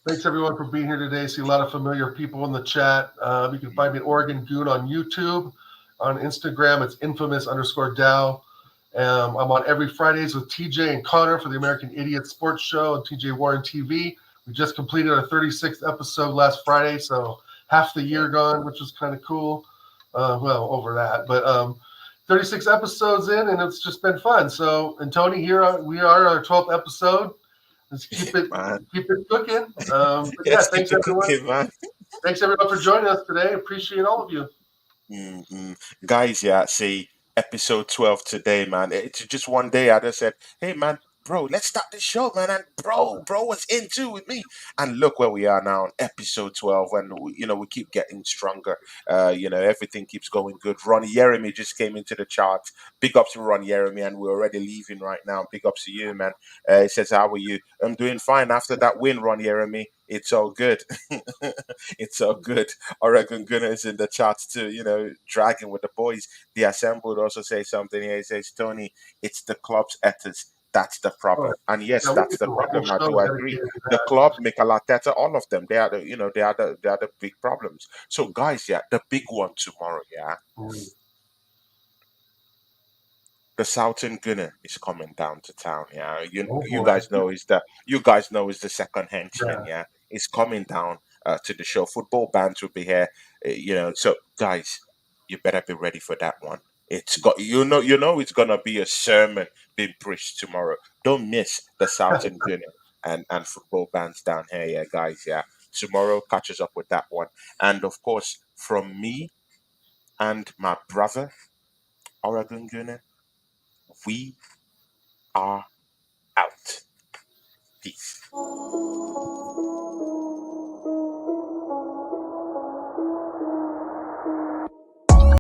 S2: Thanks everyone for being here today. See a lot of familiar people in the chat. You can find me at Oregon Goon on YouTube. On Instagram, it's infamous_Dow. I'm on every Fridays with TJ and Connor for the American Idiot Sports Show on TJ Warren TV. We just completed our 36th episode last Friday, so half the
S1: Yeah.
S2: year gone, which was kind of cool. Well, over that, but 36 episodes in, and it's just been fun. So, and Tony, we are our 12th episode. Let's keep it
S1: Man.
S2: cooking. But yeah,
S1: Yes, keep
S2: thanks
S1: it
S2: everyone.
S1: cooking, man.
S2: Thanks everyone for joining us today. Appreciate all of you.
S1: hmm Guys, yeah, see, episode 12 today, man. It's just one day I just said, hey, man, bro, let's start the show, man. And bro was in too with me. And look where we are now on episode 12. And, we keep getting stronger. Everything keeps going good. Ronnie Jeremy just came into the charts. Big ups to Ronnie Jeremy, and we're already leaving right now. Big ups to you, man. He says, how are you? I'm doing fine after that win, Ronnie Jeremy. It's all good. It's all good. Oregon Gunners in the charts too, dragging with the boys. The assembled also say something here. He says, Tony, it's the club's ethos. That's the
S2: Oh,
S1: problem. And yes,
S2: yeah, we
S1: that's
S2: could
S1: the
S2: do a whole
S1: problem. I
S2: show
S1: do agree.
S2: dedicated to
S1: The
S2: that.
S1: club, Mikel Arteta, all of them, they are the big problems. So guys, yeah, the big one tomorrow, yeah.
S2: Mm.
S1: the Southern Gunner is coming down to town. Yeah,
S2: Oh
S1: you
S2: boy.
S1: guys know is the you guys know is the second henchman.
S2: Yeah.
S1: Yeah, is coming down to the show. Football bands will be here. So guys, you better be ready for that one. It's got it's gonna be a sermon being preached tomorrow. Don't miss the Southern Gunner and football bands down here. Yeah, guys. Yeah, tomorrow catches up with that one. And of course, from me and my brother, Oregon Gunner, we are out. Peace.